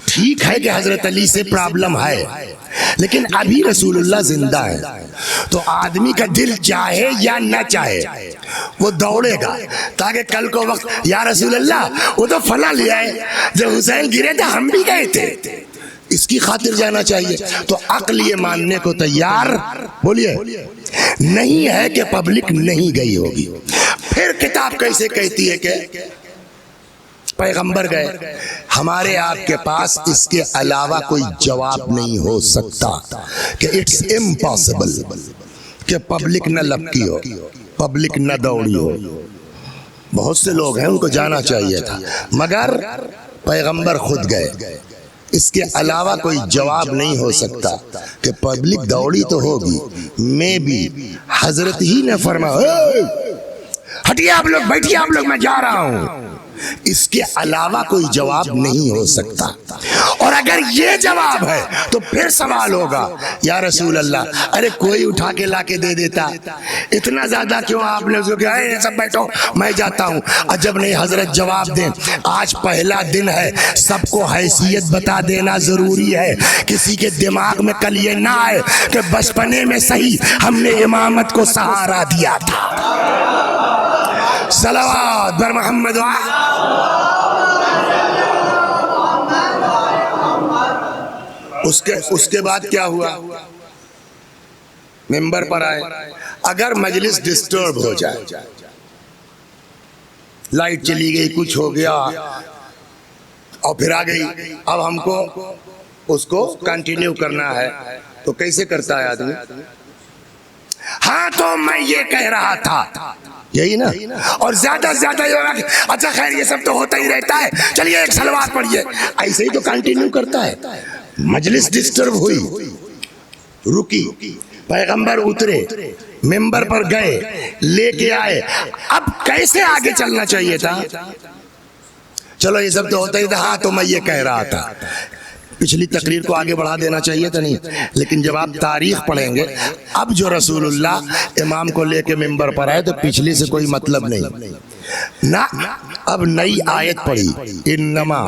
ٹھیک ہے کہ حضرت علی سے پرابلم ہے، لیکن ابھی رسول اللہ زندہ ہے. تو آدمی کا دل چاہے یا نہ چاہے وہ دوڑے گا، تاکہ کل کو وقت یا رسول اللہ وہ تو فلاں لے آئے، جب حسین گرے تھے ہم بھی گئے تھے، اس کی خاطر جانا چاہیے. تو عقل یہ ماننے کو تیار بولیے نہیں ہے کہ پبلک نہیں گئی ہوگی. پھر کتاب کیسے کہتی ہے کہ پیغمبر گئے؟ ہمارے آپ کے پاس اس کے علاوہ کوئی جواب نہیں ہو سکتا کہ اٹس امپاسبل کہ پبلک نہ لپکی ہو، پبلک نہ دوڑی ہو. بہت سے لوگ ہیں ان کو جانا چاہیے تھا، مگر پیغمبر خود گئے. اس کے علاوہ کوئی جواب نہیں ہو سکتا کہ پبلک دوڑی تو ہوگی. میں بھی حضرت ہی نے فرمایا ہٹیے آپ لوگ، بیٹھیے آپ لوگ، میں جا رہا ہوں. اس کے علاوہ کوئی جواب نہیں ہو سکتا. اور اگر یہ جواب ہے تو پھر سوال ہوگا یا رسول اللہ ارے کوئی اٹھا کے لا کے دے دیتا، اتنا زیادہ کیوں آپ نے جو کہا ہے سب بیٹھو میں جاتا ہوں. عجب نہیں حضرت جواب دیں. آج پہلا دن ہے، سب کو حیثیت بتا دینا ضروری ہے. کسی کے دماغ میں کل یہ نہ آئے کہ بچپنے میں صحیح ہم نے امامت کو سہارا دیا تھا. صلوات بر محمد. اس کے بعد کیا ہوا؟ ممبر پر آئے. اگر مجلس ڈسٹرب ہو جائے، لائٹ چلی گئی، کچھ ہو گیا اور پھر آ گئی، اب ہم کو اس کو کنٹینیو کرنا ہے، تو کیسے کرتا ہے آدمی؟ ہاں تو میں یہ کہہ رہا تھا، یہی نا. اور زیادہ سے زیادہ یہ اچھا خیر یہ سب تو ہوتا ہی رہتا ہے، چلیے ایک صلوات پڑھیے، ایسے ہی تو کنٹینیو کرتا ہے. مجلس ڈسٹرب ہوئی، رکی، پیغمبر اترے، ممبر پر گئے، لے کے آئے. اب کیسے آگے چلنا چاہیے تھا؟ چلو یہ سب تو ہوتا ہی تھا، ہاں تو میں یہ کہہ رہا تھا. پچھلی تقریر کو آگے بڑھا دینا چاہیے تھا نہیں. لیکن جب آپ تاریخ پڑھیں گے، اب جو رسول اللہ امام کو لے کے ممبر پر آئے تو پچھلی سے کوئی مطلب نہیں نہ. اب نئی آیت پڑھی، انما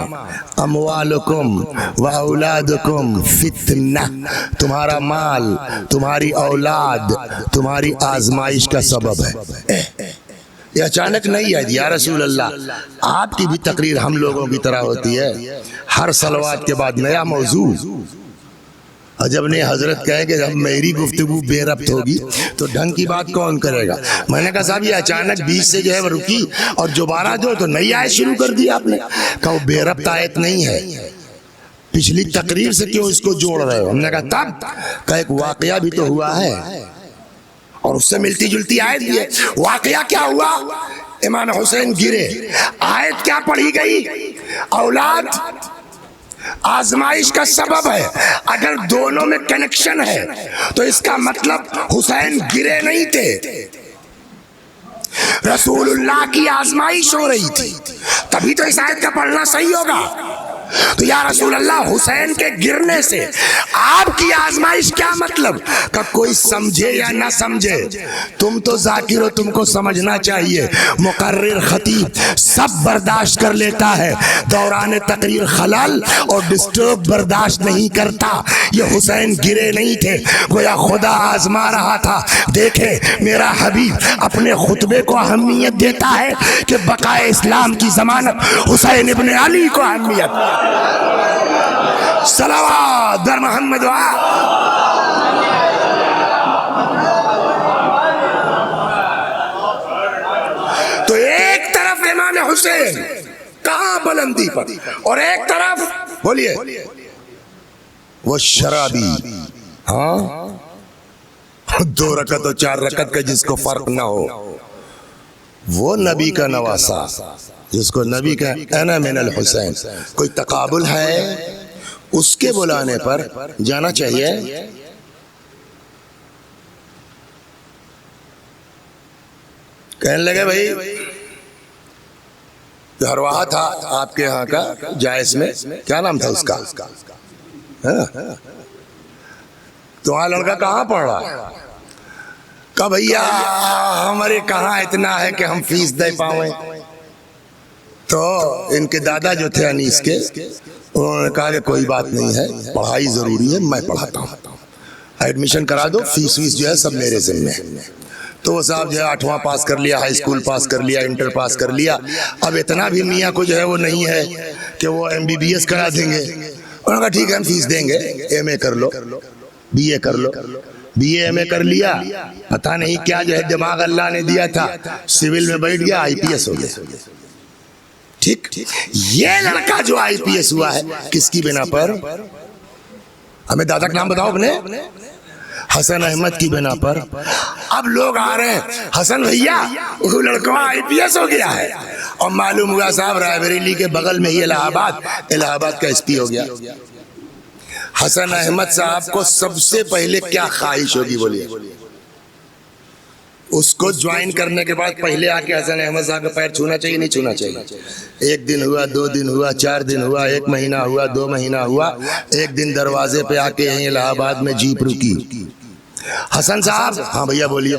اموالکم و اولادکم فتنہ، تمہارا مال، تمہاری اولاد تمہاری آزمائش کا سبب ہے. یہ اچانک نہیں ہے یا رسول اللہ. آپ کی بھی تقریر ہم لوگوں کی طرح ہوتی ہے، ہر صلوات کے بعد نیا موضوع. عجب نے حضرت کہے کہ جب میری گفتگو بے ربط ہوگی تو ڈھنگ کی بات کون کرے گا؟ میں نے کہا صاحب یہ اچانک بیچ سے جو ہے وہ رکی اور دوبارہ جو تو نئی آیت شروع کر دی آپ نے. کہا وہ بے ربط آیت نہیں ہے، پچھلی تقریر سے کیوں اس کو جوڑ رہے ہو؟ ہم نے کہا تب کا ایک واقعہ بھی تو ہوا ہے اور اس سے ملتی جلتی آیت بھی ہے. واقعہ کیا ہوا؟ امام حسین گرے. آیت کیا پڑھی گئی؟ اولاد آزمائش کا سبب ہے. اگر دونوں میں کنیکشن ہے تو اس کا مطلب حسین گرے نہیں تھے، رسول اللہ کی آزمائش ہو رہی تھی، تبھی تو اس آیت کا پڑھنا صحیح ہوگا. تو یا رسول اللہ حسین کے گرنے سے آپ کی آزمائش کیا مطلب؟ کہ کوئی سمجھے یا نہ سمجھے تم تو ذاکر ہو، تم کو سمجھنا چاہیے. مقرر خطیب سب برداشت کر لیتا ہے، دوران تقریر خلل اور ڈسٹرب برداشت نہیں کرتا. یہ حسین گرے نہیں تھے، گویا خدا آزما رہا تھا. دیکھیں میرا حبیب اپنے خطبے کو اہمیت دیتا ہے کہ بقائے اسلام کی ضمانت حسین ابن علی کو اہمیت. صلوات در محمد و تو ایک طرف امام حسین کہاں بلندی پر اور ایک طرف بولیے وہ شرابی. ہاں 2 رکعت اور 4 رکعت کا جس کو فرق نہ ہو، وہ نبی کا نواسا جس کو نبی کا انا من الحسین. کوئی تقابل ہے؟ اس کے بلانے پر جانا چاہیے. کہنے لگے بھائی ہرواہ تھا آپ کے ہاں کا جائز میں، کیا نام تھا اس کا؟ تو وہاں لڑکا کہاں پڑھ رہا ہے؟ کہ بھیا ہمارے کہاں اتنا ہے کہ ہم فیس دے پاؤں. تو ان کے دادا جو تھے انیس کے، انہوں نے کہا کہ کوئی بات نہیں ہے، پڑھائی ضروری ہے، میں پڑھاتا ہوں، ایڈمیشن کرا دو، فیس ویس جو ہے سب میرے ذمہ ہے. تو وہ صاحب جو ہے 8واں پاس کر لیا، ہائی اسکول پاس کر لیا، انٹر پاس کر لیا. اب اتنا بھی میاں کو جو ہے وہ نہیں ہے کہ وہ MBBS کرا دیں گے. انہوں نے کہا ٹھیک ہے ہم فیس دیں گے، MA کر لو، BA کر لو. BA MA کر لیا، پتہ نہیں کیا جو ہے دماغ اللہ نے دیا تھا، سول میں بیٹھ گیا، IPS ہو گیا. ٹھیک، یہ لڑکا جو IPS ہوا ہے کس کی بنا پر؟ ہمیں دادا کا نام بتاؤ اپنے. حسن احمد کی بنا پر. اب لوگ آ رہے ہیں حسن بھیا وہ لڑکا IPS ہو گیا ہے، اور معلوم ہوا صاحب رائے بریلی کے بغل میں ہی الہ آباد کا SP ہو گیا. حسن احمد صاحب کو سب سے پہلے کیا خواہش ہوگی بولیے؟ اس کو جوائن کرنے کے بعد پہلے آ کے حسن احمد صاحب کا پیر چھونا چاہیے نہیں چھونا چاہیے؟ 1 دن ہوا، 2 دن ہوا، 4 دن ہوا، 1 مہینہ ہوا، 2 مہینہ ہوا. ایک دن دروازے پہ آ کے یہیں الہ آباد میں جیپ رکی. حسن صاحب، ہاں بھیا بولیے،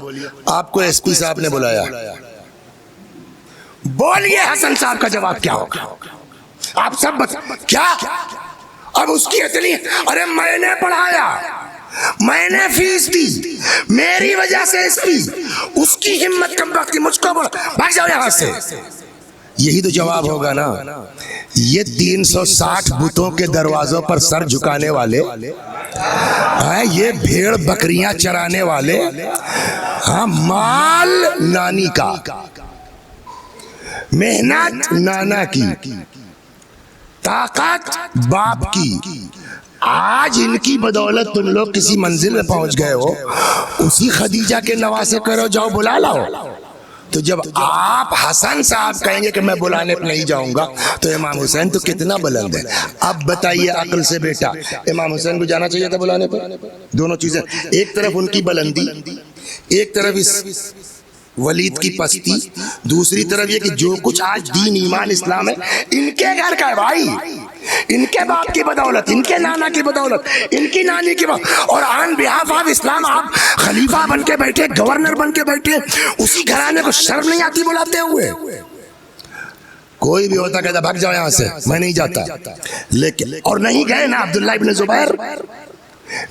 آپ کو SP صاحب نے بلایا، بولیے حسن صاحب کا جواب کیا ہوگا؟ آپ سب کیا؟ اب اس کی اتنی، ارے میں نے پڑھایا، میں نے فیس دی، میری وجہ سے SP، اس کی ہمت کم وقت کی، مجھ کو بولا بھاگ جاؤ یہاں سے. یہی تو جواب ہوگا نا. یہ 360 بتوں کے دروازوں پر سر جھکانے والے، یہ بھیڑ بکریاں چرانے والے، ہاں مال نانی کا، محنت نانا کی، طاقت باپ کی. آج ان کی بدولت تم لوگ کسی منزل میں پہنچ گئے ہو. اسی خدیجہ کے نواسے کرو، جاؤ بلا لاؤ. تو جب آپ حسن صاحب کہیں گے کہ میں بلانے پہ نہیں جاؤں گا، تو امام حسین تو کتنا بلند ہے. اب بتائیے عقل سے بیٹا، امام حسین کو جانا چاہیے تھا بلانے پر؟ دونوں چیزیں، ایک طرف ان کی بلندی، ایک طرف اس ولید کی پستی، دوسری طرف یہ کہ جو کچھ آج دین ایمان اسلام ہے ان کے گھر کا ہے بھائی، ان کے باپ کی بدولت، ان کے نانا کی بدولت، ان کی نانی کی بدولت. اور آن بہاف آف اسلام آپ خلیفہ بن کے بیٹھے، گورنر بن کے بیٹھے، اسی گھرانے کو شرم نہیں آتی بلاتے ہوئے؟ کوئی بھی ہوتا کہتا بھاگ جاؤ یہاں سے، میں نہیں جاتا. لیکن اور نہیں گئے نا عبداللہ ابن زبیر،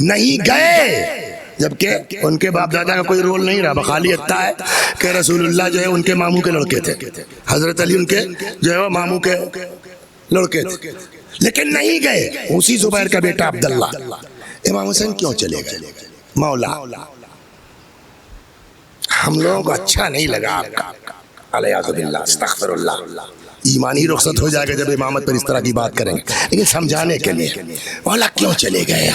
نہیں گئے، جبکہ ان کے باپ دادا کا کوئی رول نہیں رہا. بخالی اتنا ہے کہ رسول اللہ جو ہے ان کے ماموں کے لڑکے تھے، حضرت علی ان کے جو ہے وہ ماموں کے لڑکے تھے، لیکن نہیں گئے. اسی زبیر کا بیٹا عبداللہ. امام حسین کیوں چلے گئے؟ مولا ہم لوگوں کو اچھا نہیں لگا آپ کا، علیہ باللہ، استغفر اللہ. ایمان ہی رخصت ہو جائے گا جب امامت پر اس طرح کی بات کریں گے. لیکن سمجھانے کے لیے مولا کیوں چلے گئے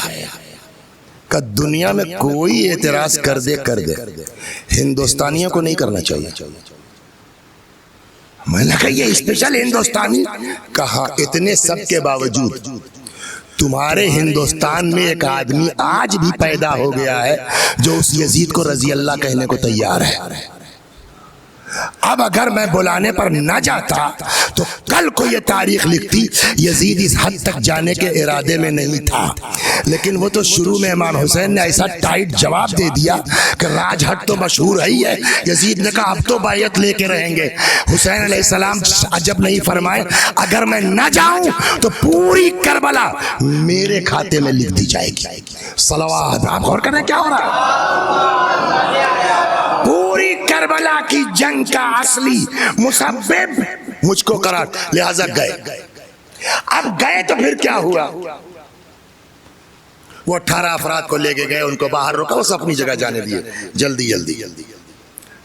کہ دنیا میں کوئی اعتراض کر دے ہندوستانیوں کو نہیں کرنا چاہیے. میں نے کہا یہ اسپیشل ہندوستانی کہا اتنے سب کے باوجود تمہارے ہندوستان میں ایک آدمی آج بھی پیدا ہو گیا ہے جو اس یزید کو رضی اللہ کہنے کو تیار ہے. اب اگر میں بلانے پر نہ جاتا تو کل کو یہ تاریخ لکھتی یزید اس حد تک جانے کے ارادے میں نہیں تھا. لیکن وہ تو شروع میں امام حسین نے ایسا ٹائٹ جواب دے دیا کہ راج ہٹ تو مشہور ہی ہے. یزید نے کہا اب تو بیعت لے کے رہیں گے. حسین علیہ السلام عجب نہیں فرمائے اگر میں نہ جاؤں تو پوری کربلا میرے کھاتے میں لکھ دی جائے گی. صلوات. آپ غور کریں کیا ہو رہا ہے؟ پوری کربلا کی جنگ کا اصلی مسبب مجھ کو قرار. لہذا گئے. اب گئے تو پھر کیا ہوا؟ وہ 18 افراد کو لے کے گئے, ان کو باہر روکا, وہ اپنی جگہ جانے دیے. جلدی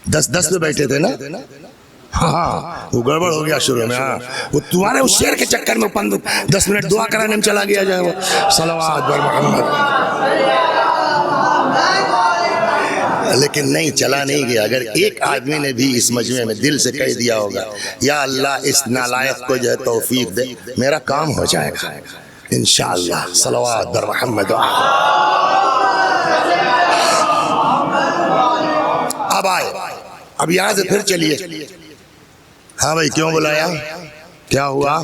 10 میں بیٹھے تھے نا. ہاں وہ گڑبڑ ہو گیا شروع میں. ہاں وہ تمہارے اس شیر کے چکر میں 10 منٹ دعا کرانے میں چلا گیا جائے. وہ صلوات بر محمد. لیکن نہیں, چلا نہیں گیا. اگر ایک آدمی نے بھی اس مجمع میں دل سے کہہ دیا ہوگا یا اللہ اس نالائق کو جو ہے توفیق دے, میرا کام ہو جائے گا انشاءاللہ. صلوات بر محمد. اب آئے, اب یہاں سے پھر چلیے. ہاں بھائی کیوں بلایا, کیا ہوا؟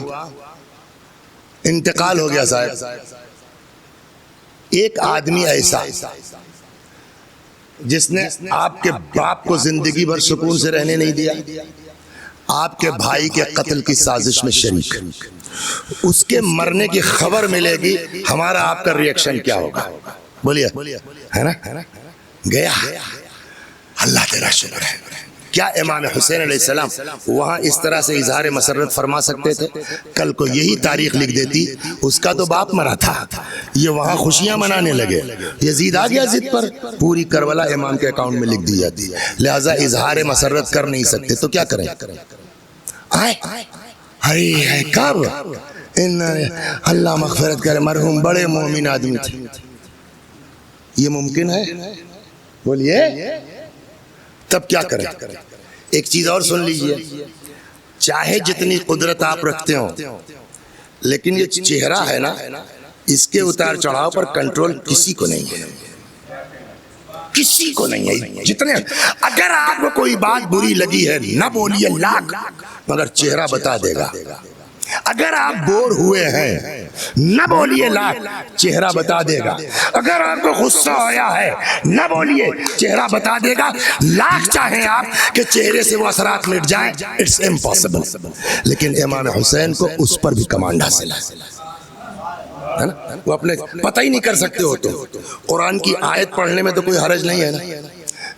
انتقال ہو گیا صاحب. ایک آدمی ایسا جس نے آپ کے باپ کو زندگی بھر سکون سے رہنے نہیں دیا, آپ کے بھائی کے قتل کی سازش میں شریک, اس کے مرنے کی خبر ملے گی, ہمارا آپ کا ریئیکشن کیا ہوگا؟ بولیے, ہے نا؟ گیا. اللہ تیرا شکر ہے. کیا امام حسین علیہ السلام وہاں اس طرح سے اظہار مسرت فرما سکتے تھے؟ کل کو یہی تاریخ لکھ دیتی اس کا تو باپ مرا تھا, یہ وہاں خوشیاں منانے لگے, یزید آ گیا ضد پر, پوری کربلا امام کے اکاؤنٹ میں لکھ دی جاتی. لہٰذا اظہار مسرت کر نہیں سکتے تو کیا کریں؟ آئے کب اللہ مغفرت کرے, مرحوم بڑے مومن آدمی تھے. یہ ممکن ہے؟ بولیے. تب کیا کریں؟ ایک چیز اور سن لیجئے, چاہے جتنی قدرت آپ رکھتے ہو لیکن یہ چہرہ ہے نا, اس کے اتار چڑھاؤ پر کنٹرول کسی کو نہیں ہے, کسی کو نہیں ہے. جتنے اگر آپ کو کوئی بات بری لگی ہے نہ بولیے لاکھ, مگر چہرہ بتا دے گا. اگر آپ بور ہوئے ہیں نہ بولیے لاکھ, چہرہ بتا دے گا. اگر آپ کو غصہ آیا ہے نہ بولیے, چہرہ بتا دے گا. لاکھ چاہیں آپ کہ چہرے سے وہ اثرات مٹ جائیں, اٹس امپاسبل. لیکن امام حسین کو اس پر بھی کمانڈ حاصل ہے نا, وہ اپنے پتہ ہی نہیں کر سکتے ہو. تو قرآن کی آیت پڑھنے میں تو کوئی حرج نہیں ہے نا.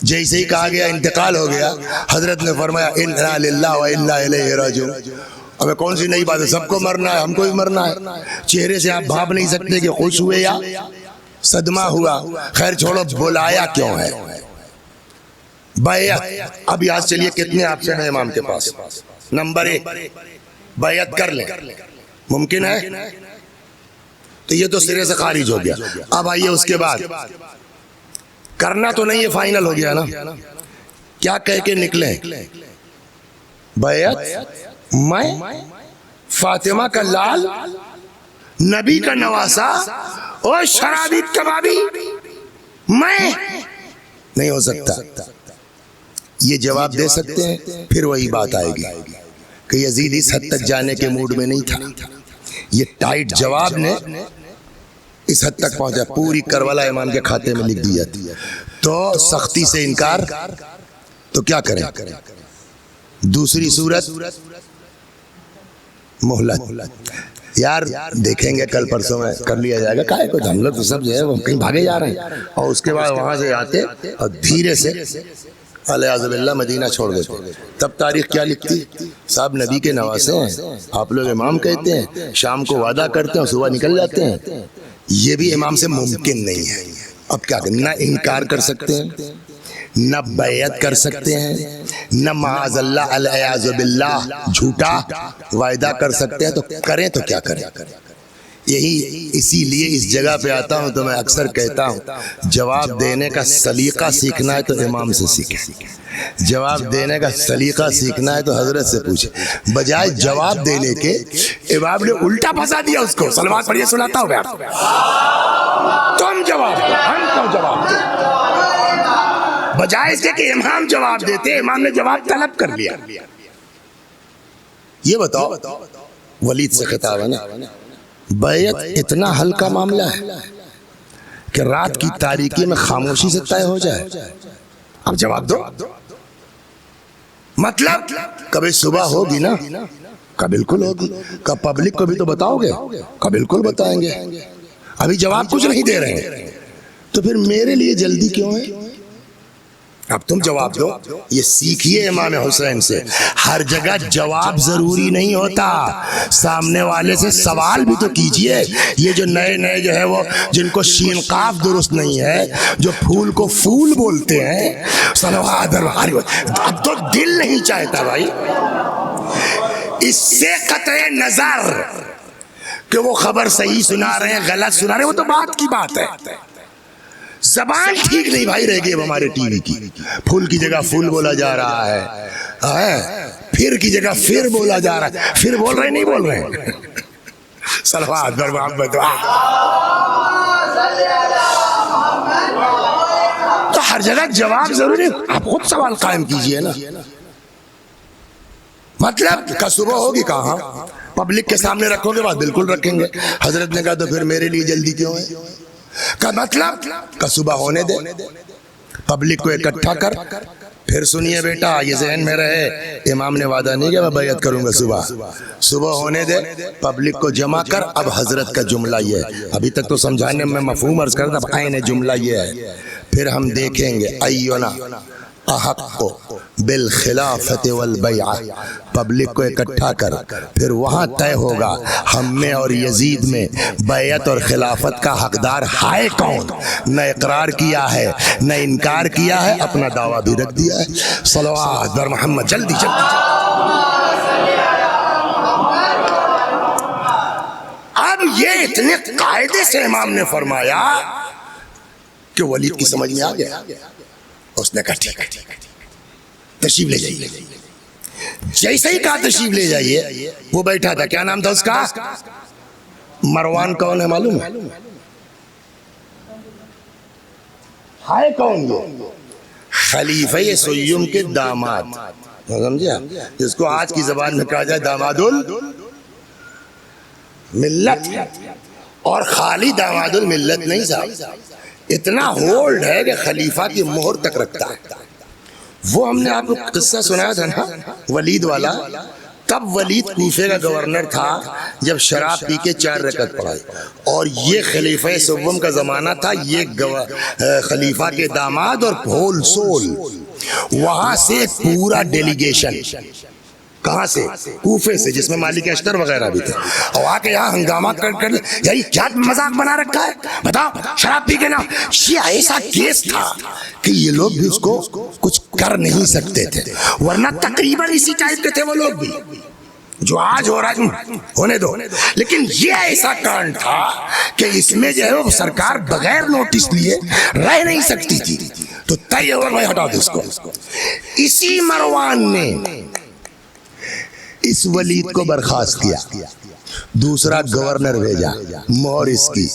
جیسے ہی کہا گیا انتقال ہو گیا, حضرت نے فرمایا انا للہ و انا الیہ راجعون. ہمیں کون سی نئی بات ہے, سب کو مرنا ہے, ہم کو بھی مرنا ہے. چہرے سے آپ بھاپ نہیں سکتے کہ خوش ہوئے یا صدمہ ہوا. خیر چھوڑو, بلایا کیوں ہے؟ بیعت. اب یاد چلیے کتنے آپشن ہیں امام کے پاس. نمبر 1, بیعت کر لیں, ممکن ہے؟ تو یہ تو سرے سے خارج ہو گیا. اب آئیے اس کے بعد, کرنا تو نہیں ہے, فائنل ہو گیا نا. کیا کہہ کے نکلیں؟ بیعت میں فاطمہ کا لال, نبی کا نواسا اور شرابی کبابی میں نہیں ہو سکتا. یہ جواب دے سکتے ہیں, پھر وہی بات آئے گی کہ یزید اس حد تک جانے کے موڈ میں نہیں تھا. یہ ٹائٹ جواب نے اس حد تک پہنچا, پوری کربلا امام کے کھاتے میں لکھ دی جاتی ہے. تو سختی سے انکار تو کیا کریں؟ دوسری صورت مہلت. یار دیکھیں گے کل پرسوں میں کر لیا جائے گا, کائے کو ہم لوگ تو سب جو ہے وہ کہیں بھاگے جا رہے ہیں. اور اس کے بعد وہاں سے آتے اور دھیرے سے علیہ باللہ مدینہ چھوڑ دیتے. تب تاریخ کیا لکھتی؟ صاحب نبی کے نواسے ہیں, آپ لوگ امام کہتے ہیں, شام کو وعدہ کرتے ہیں, صبح نکل جاتے ہیں. یہ بھی امام سے ممکن نہیں ہے. اب کیا کریں؟ نہ انکار کر سکتے ہیں, نہ بیعت کر سکتے ہیں، نہ معاذ اللہ العیاذ باللہ جھوٹا وعدہ کر سکتے ہیں، تو کریں تو کیا کریں؟ اسی لیے اس جگہ پہ آتا ہوں تو میں اکثر کہتا ہوں جواب دینے کا سلیقہ سیکھنا ہے تو امام سے سیکھیں، جواب دینے کا سلیقہ سیکھنا ہے تو حضرت سے پوچھیں، بجائے جواب دینے کے امام نے الٹا پھنسا دیا اس کو۔ صلوات پڑھیے، سناتا ہوں میں آپ کو، تم جواب دو، ہم تو جواب دو، بجائے اس کے کہ امام جواب دیتے، امام نے جواب طلب کر لیا۔ یہ بتاؤ، ولید سے خطاب ہے نا، بیعت اتنا ہلکا معاملہ ہے کہ رات کی تاریکی میں خاموشی سے طے ہو جائے؟ اب جواب دو، مطلب کبھی صبح ہوگی نا، کب بالکل ہوگی، کب پبلک کو بھی تو بتاؤ گے، کب بالکل بتائیں گے، ابھی جواب کچھ نہیں دے رہے ہیں، تو پھر میرے لیے جلدی کیوں ہے؟ اب تم جواب دو۔ یہ سیکھیے امام حسین سے، ہر جگہ جواب ضروری نہیں ہوتا، سامنے والے سے سوال بھی تو کیجئے۔ یہ جو نئے جو ہے وہ جن کو شین قاف درست نہیں ہے، جو پھول کو پھول بولتے ہیں، صلوات اب تو دل نہیں چاہتا بھائی اس سے قطع نظر کہ وہ خبر صحیح سنا رہے ہیں غلط سنا رہے ہیں، وہ تو بات کی بات ہے، زبان ٹھیک نہیں بھائی رہ گئی اب ہمارے ٹی وی کی، پھول کی جگہ پھول بولا جا رہا ہے، پھر کی جگہ پھر بولا جا رہا ہے، پھر بول رہے نہیں بول رہے، صلوات پر محمد، تو ہر جگہ جواب ضروری، آپ خود سوال قائم کیجئے نا، مطلب کا صبح ہوگی کہاں، پبلک کے سامنے رکھو گے، بات بالکل رکھیں گے۔ حضرت نے کہا تو پھر میرے لیے جلدی کیوں ہے؟ کا مطلب کا صبح ہونے دے، پبلک کو اکٹھا کر، پھر سنیے بیٹا یہ ذہن میں رہے، امام نے وعدہ نہیں کہ میں بیعت کروں گا صبح ہونے دے، پبلک کو جمع کر۔ اب حضرت کا جملہ یہ ہے، ابھی تک تو سمجھانے میں مفہوم عرض کرتا، اب عین جملہ یہ ہے، پھر ہم دیکھیں گے ایونا احق بالخلافت والبیعہ، پبلک کو اکٹھا کر، پھر وہاں طے ہوگا ہم میں اور یزید میں بیعت اور خلافت کا حقدار ہے کون۔ نہ اقرار کیا ہے نہ انکار کیا ہے، اپنا دعویٰ بھی رکھ دیا ہے۔ صلوات بر محمد، جلدی جلدی۔ اب یہ اتنے قاعدے سے امام نے فرمایا کہ ولید کی سمجھ میں آ گیا، اس نے کہا ٹھیک ہے تشریف لے جائیے۔ جیسے ہی کہا تشریف لے جائیے، وہ بیٹھا تھا، کیا نام تھا اس کا؟ مروان کون ہے معلوم ہے؟ ہے کون؟ یہ خلیفہ سیم کے داماد، سمجھے، جس کو آج کی زبان میں کہا جائے داماد الملت، اور خالی داماد الملت نہیں صاحب، اتنا ہولڈ ہے کہ خلیفہ کی مہر تک رکھتا ہے۔ وہ ہم نے آپ کو قصہ سنایا تھا نا ولید والا، تب ولید کوفے کا گورنر تھا جب شراب پی کے 4 رکعت پڑھائی، اور یہ خلیفہ سوم کا زمانہ تھا، یہ خلیفہ کے داماد اور ہول سول، وہاں سے پورا ڈیلیگیشن، کہاں سے؟ کوفے سے، جس میں مالک اشتر وغیرہ بھی تھے، اور آ کے یہاں ہنگامہ کر یہی کیا مذاق بنا رکھا ہے، بتاؤ شراب پی کے نا۔ یہ ایسا کیس تھا کہ یہ لوگ بھی اس کو کچھ کر نہیں سکتے تھے، ورنہ تقریباً اسی ٹائپ کے تھے وہ لوگ بھی، جو آج ہو رہا ہے ہونے دو، لیکن یہ ایسا کانڈ تھا کہ اس میں جو ہے وہ سرکار بغیر نوٹس لیے رہ نہیں سکتی تھی، تو طے ہوا بھائی ہٹا دو اس کو۔ اسی مروان نے اس ولید کو برخاست کیا، دوسرا گورنر بھیجا، مہر اس کی۔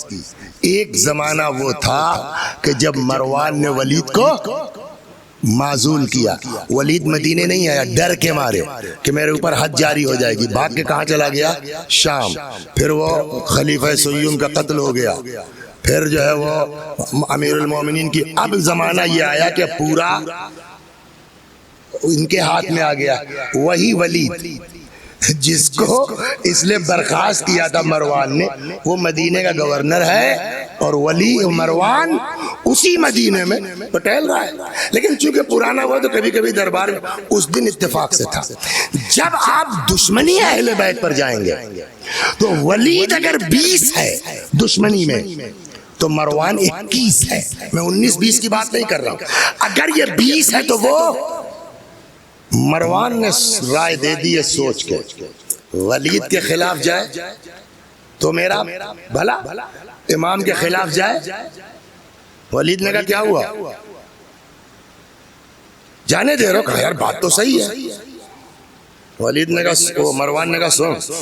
ایک زمانہ وہ تھا کہ جب مروان نے ولید کو معزول کیا، ولید مدینے نہیں آیا ڈر کے مارے کہ میرے اوپر حد جاری ہو جائے گی، بھاگ کے کہاں چلا گیا؟ شام۔ پھر وہ خلیفہ سیم کا قتل ہو گیا، پھر جو ہے وہ امیر المومنین کی، اب زمانہ یہ آیا کہ پورا ان کے ہاتھ میں آ گیا۔ وہی ولید جس کو اس لیے برخاست کیا تھا مروان نے، وہ مدینے کا گورنر ہے، اور ولی مروان اسی مدینے میں پٹیل رہا ہے، لیکن چونکہ پرانا ہوا تو کبھی کبھی دربار میں اس دن اتفاق سے تھا۔ جب آپ دشمنی اہل بیت پر جائیں گے تو ولید اگر 20 ہے دشمنی میں، تو مروان 21 ہے، میں 19-20 کی بات نہیں کر رہا ہوں۔ اگر یہ 20 ہے تو وہ مروان نے رائے دے دی ہے سوچ کے ولید کے خلاف جائے تو میرا بھلا، امام کے خلاف جائے۔ ولید نے کہا کیا ہوا، جانے دے رہو، کہا یار بات تو صحیح ہے۔ ولید نے کہا، مروان نے کہا سن،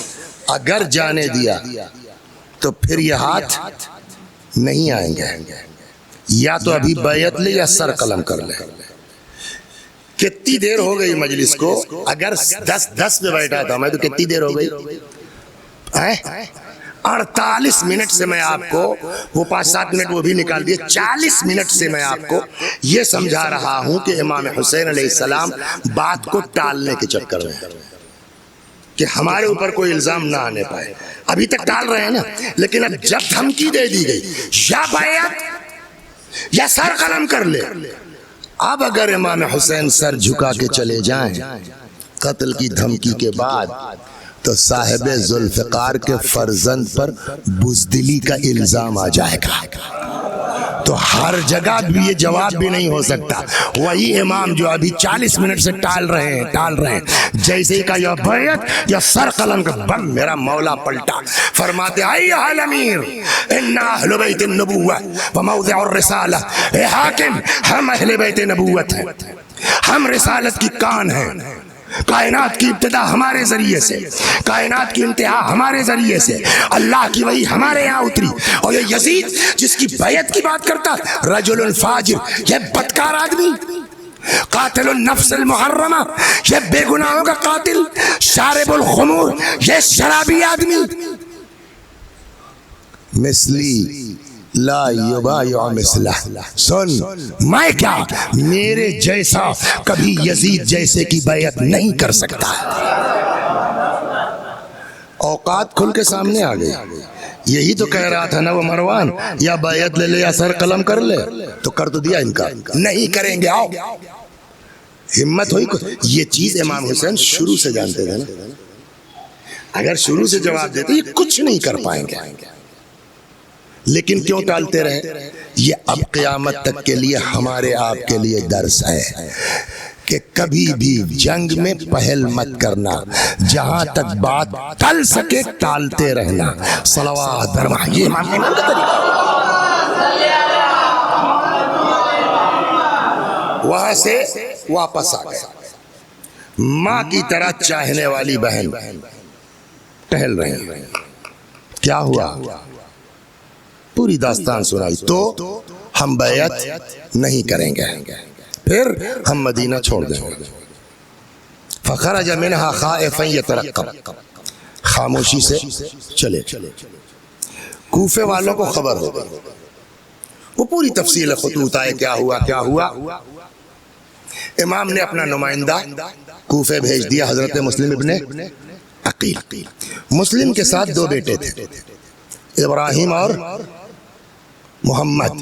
اگر جانے دیا تو پھر یہ ہاتھ نہیں آئیں گے، یا تو ابھی بیعت لے یا سر قلم کر لے۔ کتنی دیر ہو گئی مجلس کو، اگر 10 پہ بیٹھا تھا میں تو کتنی دیر ہو گئی، 48 منٹ سے میں آپ کو، وہ 5-7 منٹ وہ بھی نکال دیے، 40 منٹ سے میں آپ کو یہ سمجھا رہا ہوں کہ امام حسین علیہ السلام بات کو ٹالنے کے چکر میں کہ ہمارے اوپر کوئی الزام نہ آنے پائے، ابھی تک ٹال رہے ہیں نا، لیکن اب جب دھمکی دے دی گئی یا بیعت یا سر قلم کر لے، اب اگر امام حسین سر جھکا کے چلے جائیں قتل کی دھمکی کے بعد تو صاحب ذوالفقار کے فرزند پر بزدلی کا الزام آ جائے گا، تو ہر جگہ بھی یہ جواب بھی نہیں ہو سکتا۔ وہی امام جو ابھی 40 منٹ سے ٹال رہے ہیں، جیسے ہی کا یا بیعت یا سر قلم کا بم، میرا مولا پلٹا، فرماتے ایھا الامیر انا اہل بیت النبوہ وموضع الرسالہ، اے حاکم ہم اہل بیت نبوت ہیں، ہم رسالت کی کان ہیں، کائنات کی ابتدا ہمارے ذریعے سے، کائنات کی انتہا ہمارے ذریعے سے، اللہ کی وحی ہمارے یہاں اتری، اور یہ یزید جس کی بیعت کی بات کرتا، رجل فاجر، یہ بدکار آدمی، قاتل النفس المحرمہ، یہ بے گناہوں کا قاتل، شارب الخمور، یہ شرابی آدمی، مثلی لا یبایع مثلہ، سن میں کیا، میرے جیسا کبھی یزید جیسے کی بیعت نہیں کر سکتا۔ اوقات کھل کے سامنے آ گئی، یہی تو کہہ رہا تھا نا وہ مروان، یا بیعت لے لے یا سر قلم کر لے، تو کر تو دیا ان کا، نہیں کریں گے، آؤ ہمت ہوئی۔ یہ چیز امام حسین شروع سے جانتے تھے نا، اگر شروع سے جواب دیتے یہ کچھ نہیں کر پائیں گے، لیکن کیوں ٹالتے رہے؟ یہ اب قیامت تک کے لیے ہمارے آپ کے لیے درس ہے کہ کبھی بھی جنگ میں پہل مت کرنا، جہاں تک بات ٹل سکے ٹالتے رہنا۔ صلوات یہ امام کا طریقہ۔ وہاں سے واپس آ گئے، ماں کی طرح چاہنے والی بہن ٹہل رہے ہیں، کیا ہوا؟ پوری داستان سنائی، تو ہم بیعت نہیں کریں گے، پھر ہم مدینہ چھوڑ دیں گے۔ فخرج منها خائفا يترقب، خاموشی سے چلے۔ کوفے والوں کو خبر ہو گئی، وہ پوری تفصیل خطوط آئے، کیا ہوا۔ امام نے اپنا نمائندہ کوفے بھیج دیا، حضرت مسلم ابن عقیل۔ مسلم کے ساتھ 2 بیٹے تھے، ابراہیم اور محمد۔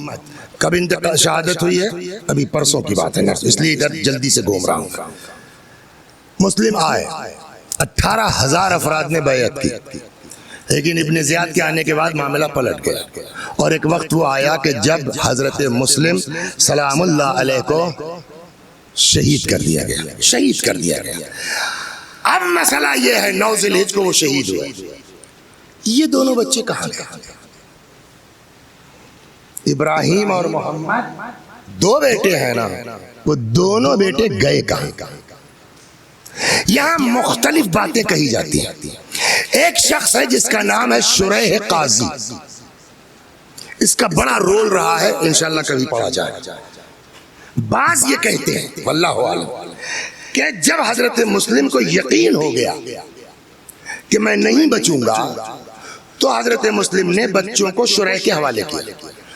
کب انتقال شہادت ہوئی ہے؟ ابھی پرسوں کی بات ہے، اس لیے ادھر جلدی سے گھوم رہا ہوں۔ مسلم آئے، 18,000 افراد نے بیعت کی، لیکن ابن زیاد کے آنے کے بعد معاملہ پلٹ گیا، اور ایک وقت وہ آیا کہ جب حضرت مسلم سلام اللہ علیہ کو شہید کر دیا گیا۔ اب مسئلہ یہ ہے، 9 ذی الحجہ کو وہ شہید ہوئے، یہ دونوں بچے کہاں گئے؟ ابراہیم اور محمد 2 بیٹے ہیں نا، وہ دونوں بیٹے گئے کہاں؟ یہاں مختلف باتیں کہی جاتی ہیں۔ ایک شخص ہے جس کا نام ہے شریح قاضی، اس کا بڑا رول رہا ہے، انشاءاللہ کبھی پڑھا جائے۔ بعض یہ کہتے ہیں واللہ عالم کہ جب حضرت مسلم کو یقین ہو گیا کہ میں نہیں بچوں گا، تو حضرت مسلم نے بچوں کو شریح کے حوالے کیا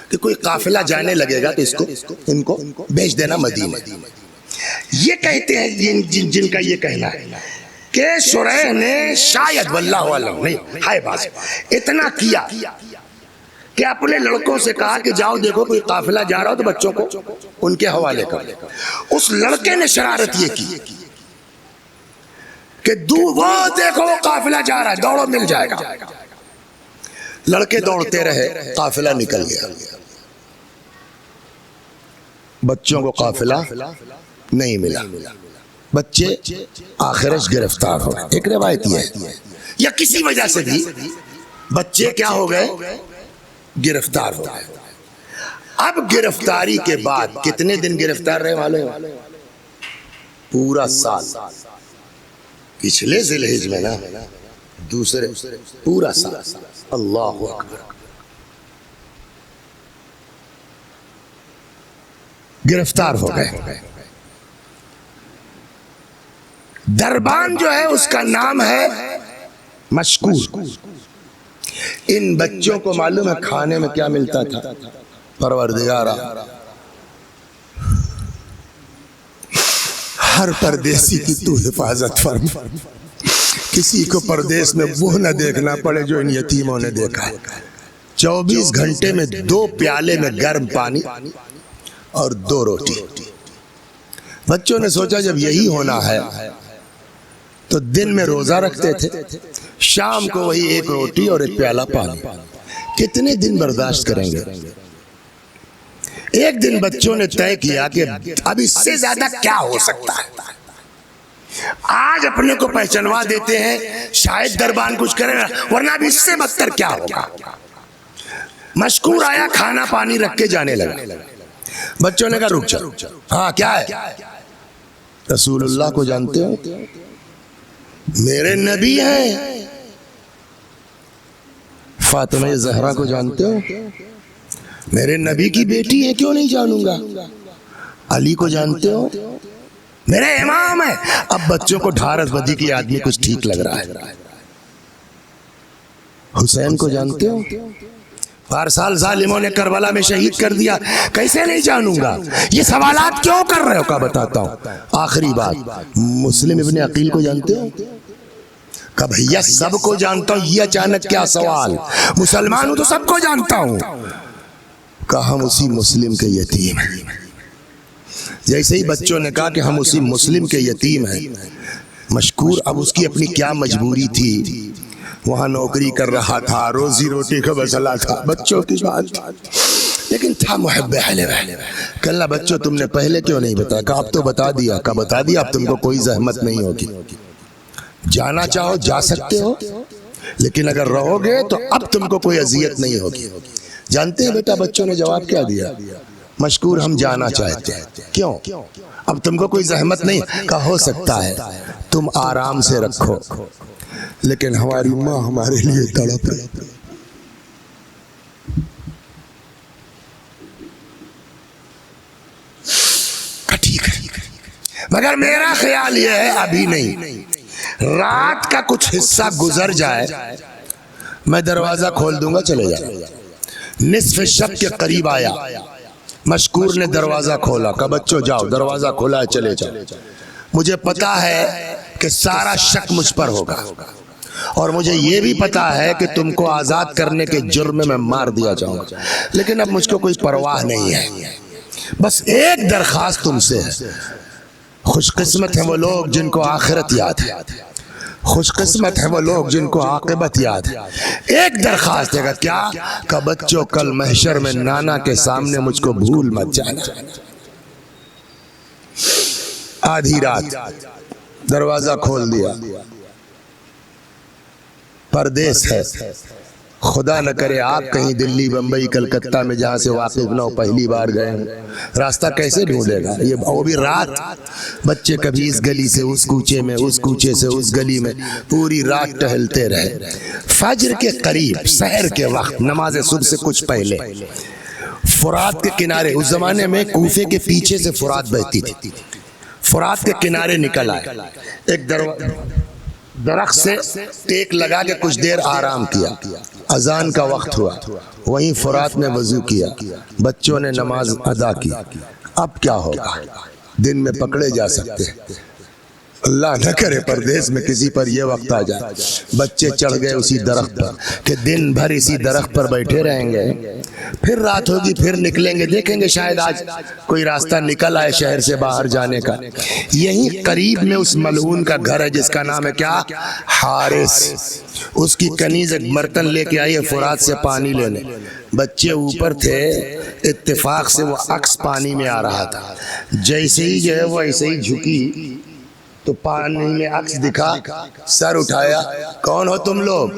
کہ کوئی قافلہ جانے لگے گا تو ان کو بھیج دینا مدینہ۔ یہ کہتے ہیں جن کا یہ کہنا ہے کہ شریح نے شاید واللہ عالم نہیں ہے باز اتنا کیا کہ اپنے لڑکوں سے کہا کہ جاؤ دیکھو کوئی قافلہ جا رہا ہو تو بچوں کو ان کے حوالے کر۔ اس لڑکے نے شرارت یہ کی کہ وہ دیکھو وہ قافلہ جا رہا ہے، دوڑو مل جائے گا۔ لڑکے دوڑتے رہے، قافلہ نکل گیا، بچوں کو قافلہ نہیں ملا، بچے آخرش گرفتار ہو گئے۔ ایک روایت یہ ہے، یا کسی وجہ سے بھی بچے کیا ہو گئے؟ گرفتار ہو گئے۔ اب گرفتاری کے بعد کتنے دن گرفتار رہے معلوم ہے؟ پورا سال۔ پچھلے ذی الحجہ میں نا، دوسرے پورا سال۔ اللہ اکبر، گرفتار ہو گئے۔ دربان جو ہے اس کا نام ہے مشکور۔ ان بچوں کو معلوم ہے کھانے میں کیا ملتا تھا؟ پروردگارا، ہر پردیسی کی تو حفاظت فرما، کسی کو پردیس میں وہ نہ دیکھنا پڑے جو ان یتیموں نے دیکھا ہے۔ 24 گھنٹے میں 2 پیالے میں گرم پانی اور 2 روٹی۔ بچوں نے سوچا جب یہی ہونا ہے تو دن میں روزہ رکھتے تھے، شام کو وہی 1 روٹی اور 1 پیالہ پانی۔ کتنے دن برداشت کریں گے؟ ایک دن بچوں نے طے کیا کہ اب اس سے زیادہ کیا ہو سکتا ہے، آج اپنے کو پہچانوا دیتے ہیں، شاید دربان کچھ کرے ورنہ اب اس سے بدتر کیا ہوگا۔ مشکور آیا، کھانا پانی رکھ کے جانے لگا۔ بچوں نے کہا رک جا، ہاں کیا ہے؟ رسول اللہ کو جانتے ہو؟ میرے نبی ہیں۔ فاطمہ زہرا کو جانتے ہو؟ میرے نبی کی بیٹی ہے، کیوں نہیں جانوں گا؟ علی کو جانتے ہو؟ میرے امام ہے۔ اب بچوں کو ڈھارس بدی کی آدمی کچھ ٹھیک لگ رہا ہے۔ حسین کو جانتے ہو؟ 4 سال ظالموں نے کربلا میں شہید کر دیا، کیسے نہیں جانوں گا؟ یہ سوالات کیوں کر رہے ہو؟ کا بتاتا ہوں۔ آخری بات، مسلم ابن عقیل کو جانتے ہو؟ کہ بھیا سب کو جانتا ہوں، یہ اچانک کیا سوال؟ مسلمان ہوں تو سب کو جانتا ہوں۔ کہا ہم اسی مسلم کے یتیم ہیں۔ جیسے ہی بچوں نے کہا کہ ہم اسی مسلم کے یتیم ہیں، مشکور اب اس کی اپنی کیا مجبوری تھی، وہاں نوکری کر رہا تھا، روزی روٹی کا مسئلہ تھا، بچوں کی بات لیکن تھا محب اہل بیت۔ کہ اللہ بچوں تم نے پہلے کیوں نہیں بتایا؟ کہ اب تو بتا دیا۔ کہ بتا دیا، اب تم کو کوئی زحمت نہیں ہوگی، جانا چاہو جا سکتے ہو، لیکن اگر رہو گے تو اب تم کو کوئی اذیت نہیں ہوگی۔ جانتے ہیں بیٹا بچوں نے جواب کیا دیا؟ مشکور ہم جانا چاہتے ہیں۔ کیوں؟ اب تم کو کوئی زحمت نہیں؟ کہ ہو سکتا ہے تم آرام سے رکھو، لیکن ہماری ماں ہمارے لیے تڑپ رہی۔ ٹھیک ہے، مگر میرا خیال یہ ہے ابھی نہیں، رات کا کچھ حصہ گزر جائے، میں دروازہ کھول دوں گا، چلے جاؤ۔ نصف شب کے قریب آیا، مشکور نے دروازہ کھولا، کہا بچوں جاؤ، دروازہ کھولا ہے، چلے جاؤ۔ مجھے پتا ہے کہ سارا شک مجھ پر ہوگا، اور مجھے یہ بھی پتا ہے کہ تم کو آزاد کرنے کے جرم میں مار دیا جاؤں گا، لیکن اب مجھ کو کوئی پرواہ نہیں ہے۔ بس ایک درخواست تم سے ہے۔ خوش قسمت ہیں وہ لوگ جن کو آخرت یاد ہے، خوش قسمت ہیں وہ لوگ جن کو عاقبت یاد ہے۔ ایک درخواست ہے، کیا؟ کہ بچوں کل محشر میں نانا کے سامنے مجھ کو بھول مت جانا۔ آدھی رات دروازہ کھول دیا، پردیس ہے، خدا نہ کرے آپ کہیں دلی بمبئی کلکتہ میں جہاں سے واقف نہ ہو، پہلی بار گئے ہیں، راستہ کیسے ڈھونڈے گا؟ یہ وہ بھی رات، بچے کبھی اس گلی سے اس کوچے میں، اس کوچے سے اس گلی میں، پوری رات ٹہلتے رہے۔ فجر کے قریب، سحر کے وقت، نماز صبح سے کچھ پہلے، فرات کے کنارے، اس زمانے میں کوفے کے پیچھے سے فرات بہتی تھی، فرات کے کنارے نکل آئے، ایک درخت سے ٹیک لگا کے کچھ دیر آرام کیا، اذان کا وقت ہوا، وہیں فرات نے وضو کیا، بچوں نے نماز ادا کی۔ اب کیا ہوگا؟ دن میں پکڑے جا سکتے، اللہ نہ کرے پردیس میں کسی پر یہ وقت آ جائے بچے چڑھ گئے اسی درخت پر کہ دن بھر اسی درخت پر بیٹھے رہیں گے، پھر رات ہوگی پھر نکلیں گے، دیکھیں گے شاید آج کوئی راستہ نکل آئے شہر سے باہر جانے کا۔ یہیں قریب میں اس ملعون کا گھر ہے جس کا نام ہے کیا؟ حارث۔ اس کی کنیز ایک برتن لے کے آئی ہے فرات سے پانی لینے، بچے اوپر تھے، اتفاق سے وہ عکس پانی میں آ رہا تھا، جیسے ہی جو ہے وہ ایسے ہی جھکی تو پانی میں عکس دکھا، سر اٹھایا، کون ہو تم لوگ؟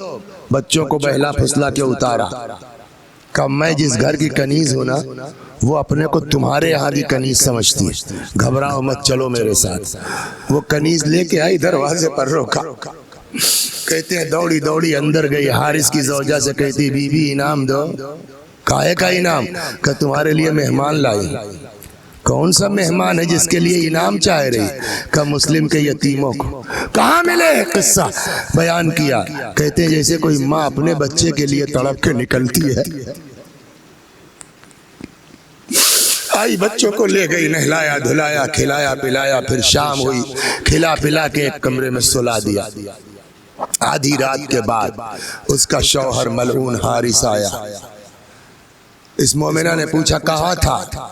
بچوں کو بہلا پھسلا کے اتارا، کہ میں جس گھر کی کنیز ہوں نا وہ اپنے کو تمہارے یہاں کی کنیز سمجھتی ہے، گھبراؤ مت، چلو میرے ساتھ۔ وہ کنیز لے کے آئی، دروازے پر روکا، کہتے ہیں دوڑی دوڑی اندر گئی، حارث کی زوجہ سے کہتی بی بی انعام دو۔ کاہے کا انعام؟ کہ تمہارے لیے مہمان لائی۔ کون سا مہمان ہے جس کے لیے انعام چاہ رہی؟ کہ مسلم کے یتیموں کو۔ کہاں ملے؟ قصہ بیان کیا، کہتے ہیں جیسے کوئی ماں اپنے بچے کے لیے تڑپ کے نکلتی ہے، آئی بچوں کو لے گئی، نہلایا دھلایا کھلایا پلایا، پھر شام ہوئی، کھلا پلا کے ایک کمرے میں سلا دیا۔ آدھی رات کے بعد اس کا شوہر ملعون حارث آیا۔ اس مومنہ نے پوچھا کہاں تھا؟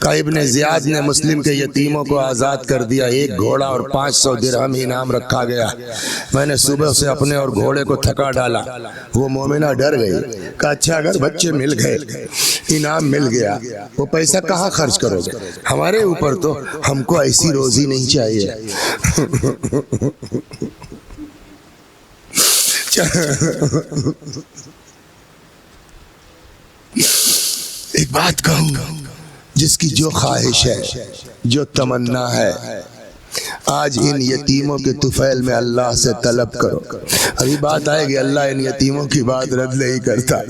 کہ ابن زیاد نے مسلم کے یتیموں کو آزاد کر دیا، ایک گھوڑا اور 500 درہم انعام رکھا گیا، میں نے صبح سے اپنے اور گھوڑے کو تھکا ڈالا۔ وہ مومنہ ڈر گئی، کہ اچھا اگر بچے مل گئے، انعام مل گیا، وہ پیسہ کہاں خرچ کرو گے؟ ہمارے اوپر تو ہم کو ایسی روزی نہیں چاہیے۔ ایک بات کہوں، جس کی جو خواہش ہے، جو تمنا ہے، آج ان یتیموں کے طفیل میں اللہ سے طلب کرو۔ ابھی بات آئے گی، اللہ ان یتیموں کی بات رد نہیں کرتا۔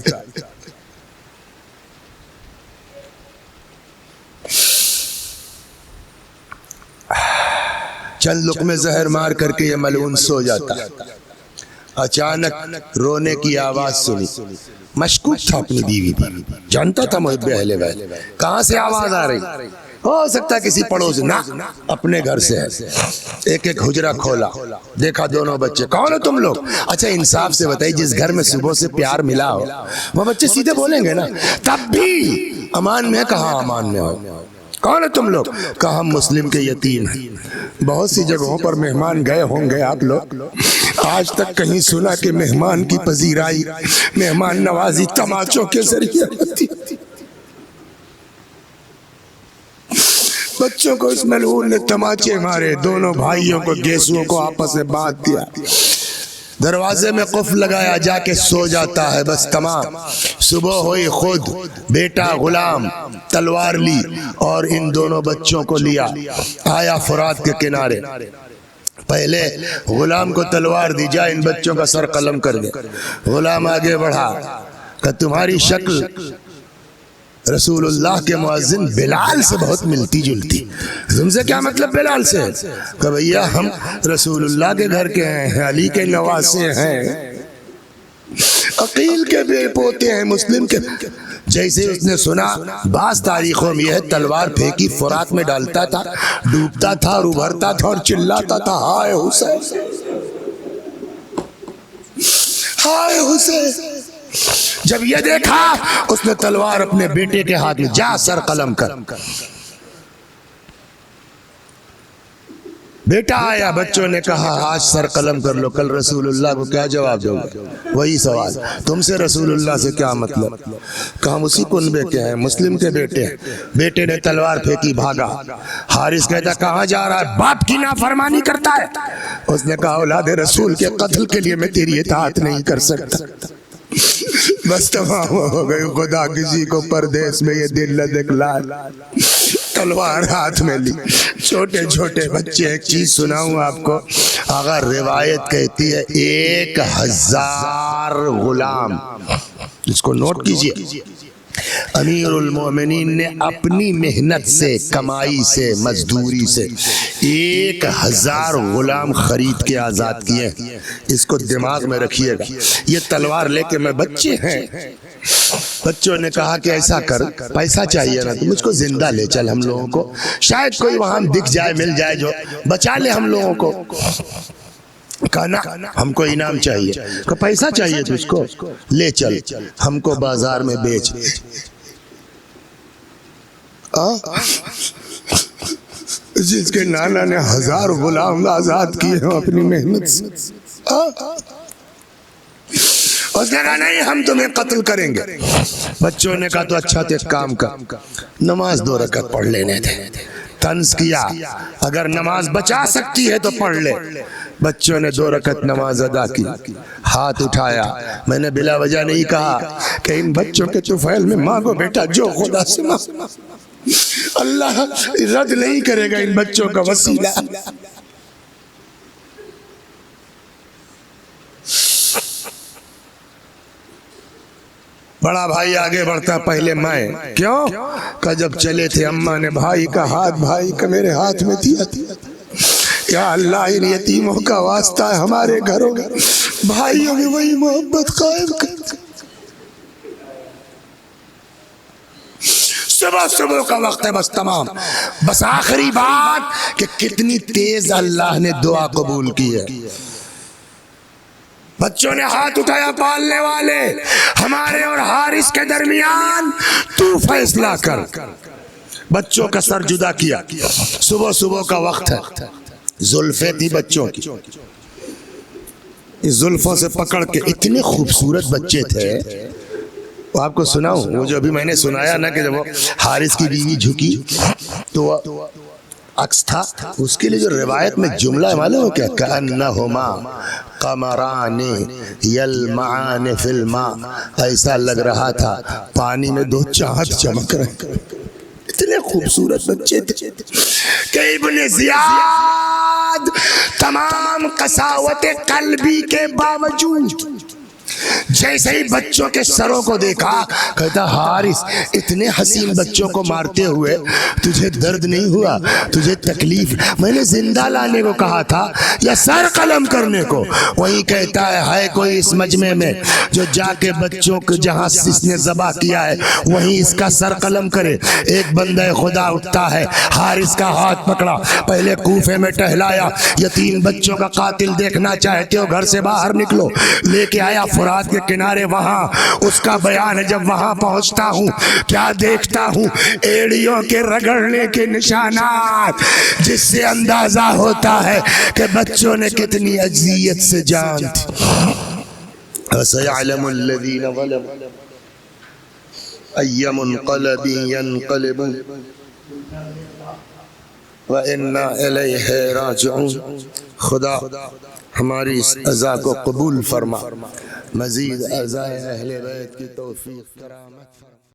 چند لقمے زہر مار کر کے یہ ملعون سو جاتا، اچانک رونے کی آواز سنی۔ مشکوک تھا اپنی بیوی پر، جانتا تھا محب اہل بیت، کہاں سے آواز آ رہی؟ ہو سکتا ہے کسی پڑوس، نہ اپنے گھر سے ہے۔ ایک ایک حجرہ کھولا، دیکھا دونوں بچے۔ کون ہو تم لوگ؟ اچھا انصاف سے بتائیے، جس گھر میں صبح سے پیار ملا ہو وہ بچے سیدھے بولیں گے نا، تب بھی امان میں، کہاں امان میں ہو؟ کون ہو تم لوگ؟ کہا ہم مسلم کے یتیم ہیں۔ بہت سی جگہوں پر مہمان گئے ہوں گے آپ لوگ، آج تک کہیں سنا کہ مہمان کی پذیرائی، مہمان نوازی تماچوں کے ذریعے ہوتی؟ بچوں کو اس ملعون نے تماچے مارے، دونوں بھائیوں کو گیسوؤں کو آپس میں باندھ دیا، دروازے میں قفل لگایا، جا کے سو جاتا ہے، بس تمام۔ صبح ہوئی، خود بیٹا غلام تلوار لی اور ان دونوں بچوں کو لیا، آیا فرات کے کنارے، پہلے غلام کو تلوار دی، جا ان بچوں کا سر قلم کر دے۔ غلام آگے بڑھا، کہ تمہاری شکل رسول اللہ کے مؤذن بلال سے بہت ملتی جلتی، تم سے کیا مطلب بلال سے؟ کہ بھیا ہم رسول اللہ کے گھر کے ہیں، علی کے نواسے ہیں، عقیل کے بے پوتے ہیں، مسلم کے۔ جیسے اس نے سنا، بعض تاریخوں میں یہ تلوار پھینکی، فرات میں ڈالتا تھا، ڈوبتا تھا اور ابھرتا تھا اور چلاتا تھا، ہائے حسین، ہائے حسین۔ جب یہ دیکھا، اس نے تلوار اپنے بیٹے کے ہاتھ میں، جا سر قلم کر۔ بیٹا آیا، بچوں نے کہا آج سر قلم کر لو، کل رسول اللہ کو کیا جواب دو گے؟ وہی سوال، تم سے رسول اللہ سے کیا مطلب؟ کہ ہم اسی کنبے کے ہیں، مسلم کے بیٹے ہیں۔ بیٹے نے تلوار پھینکی، بھاگا۔ حارث کہتا کہاں جا رہا ہے؟ باپ کی نافرمانی کرتا ہے۔ اس نے کہا اولاد رسول کے قتل کے لیے میں تیری اطاعت نہیں کر سکتا۔ بس تمام ہو گئی، خدا کسی کو پردیس میں یہ دل نہ دکھلائے۔ تلوار ہاتھ میں لی، چھوٹے چھوٹے بچے۔ ایک چیز سناؤں آپ کو، اگر روایت کہتی ہے 1000 غلام، اس کو نوٹ کیجئے، امیر المومنین نے اپنی محنت سے، کمائی سے، مزدوری سے 1000 غلام خرید کے آزاد کیے۔ اس کو دماغ میں رکھیے گا، یہ تلوار لے کے میں، بچے ہیں بچوں نے کہا کہ ایسا کر، پیسہ چاہیے نا تو مجھ کو زندہ لے چل ہم لوگوں کو، شاید کوئی وہاں دکھ جائے مل جائے جو بچا لے ہم لوگوں کو۔ کہا نا ہم کو انعام چاہیے، کہ پیسہ چاہیے تجھ کو، لے چل ہم کو بازار میں بیچ۔ جس کے نانا نے 1000 غلام آزاد کیے ہیں اپنی محنت سے، اس نے کہا نہیں ہم تمہیں قتل کریں گے۔ بچوں نے کہا تو اچھا تو ایک کام کر، نماز 2 رکعت پڑھ لینے تھے۔ طنز کیا اگر نماز بچا سکتی ہے تو پڑھ لے۔ بچوں نے 2 رکعت نماز ادا کی، ہاتھ اٹھایا۔ میں نے بلا وجہ نہیں کہا کہ ان بچوں کے طفیل میں مانگو بیٹا جو خدا سے مانگو، اللہ رد نہیں کرے گا ان بچوں کا وسیلہ۔ بڑا بھائی آگے بڑھتا، پہلے میں کیوں کہ جب چلے تھے اماں نے بھائی کا ہاتھ بھائی کا میرے ہاتھ میں دیا تھا، یا اللہ ان یتیموں کا واسطہ ہے ہمارے گھروں میں بھائیوں میں وہی محبت قائم کر۔ صبح صبح کا وقت ہے، بس تمام، بس آخری بات کہ کتنی تیز اللہ نے دعا قبول کی ہے۔ بچوں نے ہاتھ اٹھایا، پالنے والے ہمارے اور حارث کے درمیان تو فیصلہ کر۔ بچوں کا سر جدا کیا، صبح صبح کا وقت ہے، زلفیں تھی بچوں کی، اس زلفوں سے پکڑ کے، اتنے خوبصورت بچے تھے۔ وہ آپ کو سناؤں، وہ جو ابھی میں نے سنایا نا کہ جب وہ حارث کی بیوی جھکی تو وہ عکس تھا، اس کے لیے جو روایت میں جملہ ہے معلوم ہے کیا؟ کَأَنَّهُمَا قَمَرَانِ يَلْمَعَانِ فِي الْمَاءِ، ایسا لگ رہا تھا پانی میں 2 چاند چمک رہے، اتنے خوبصورت بچے تھے کہ ابن زیاد تمام قساوت قلبی کے باوجود جیسے ہی بچوں کے سروں کو دیکھا کہتا حارث اتنے حسین بچوں کو مارتے ہوئے تجھے درد نہیں ہوا، تجھے تکلیف؟ میں نے زندہ لانے کو کہا تھا یا سر قلم کرنے کو؟ وہی کہتا ہے کوئی اس مجمع میں جو جا کے بچوں کو جہاں اس نے ذبح کیا ہے وہیں اس کا سر قلم کرے؟ ایک بندہ خدا اٹھتا ہے، حارث کا ہاتھ پکڑا، پہلے کوفے میں ٹہلایا، یتیم بچوں کا قاتل دیکھنا چاہتے ہو گھر سے باہر نکلو، لے کے آیا فرات کے کنارے، وہاں اس کا بیان ہے جب وہاں پہنچتا ہوں کیا دیکھتا ہوں؟ ایڑیوں کے رگڑنے کے نشانات، جس سے اندازہ ہوتا ہے کہ بچوں نے کتنی اذیت سے جان تھی۔ وَسَيَعْلَمُ الَّذِينَ ظَلَمُوا أَيَّ مُنقَلَبٍ يَنقَلِبُونَ وَإِنَّا إِلَيْهِ رَاجِعُونَ۔ خدا ہماری اس عزا کو قبول فرما، مزید عزائے اہل بیت کی توفیق کرامت فرما۔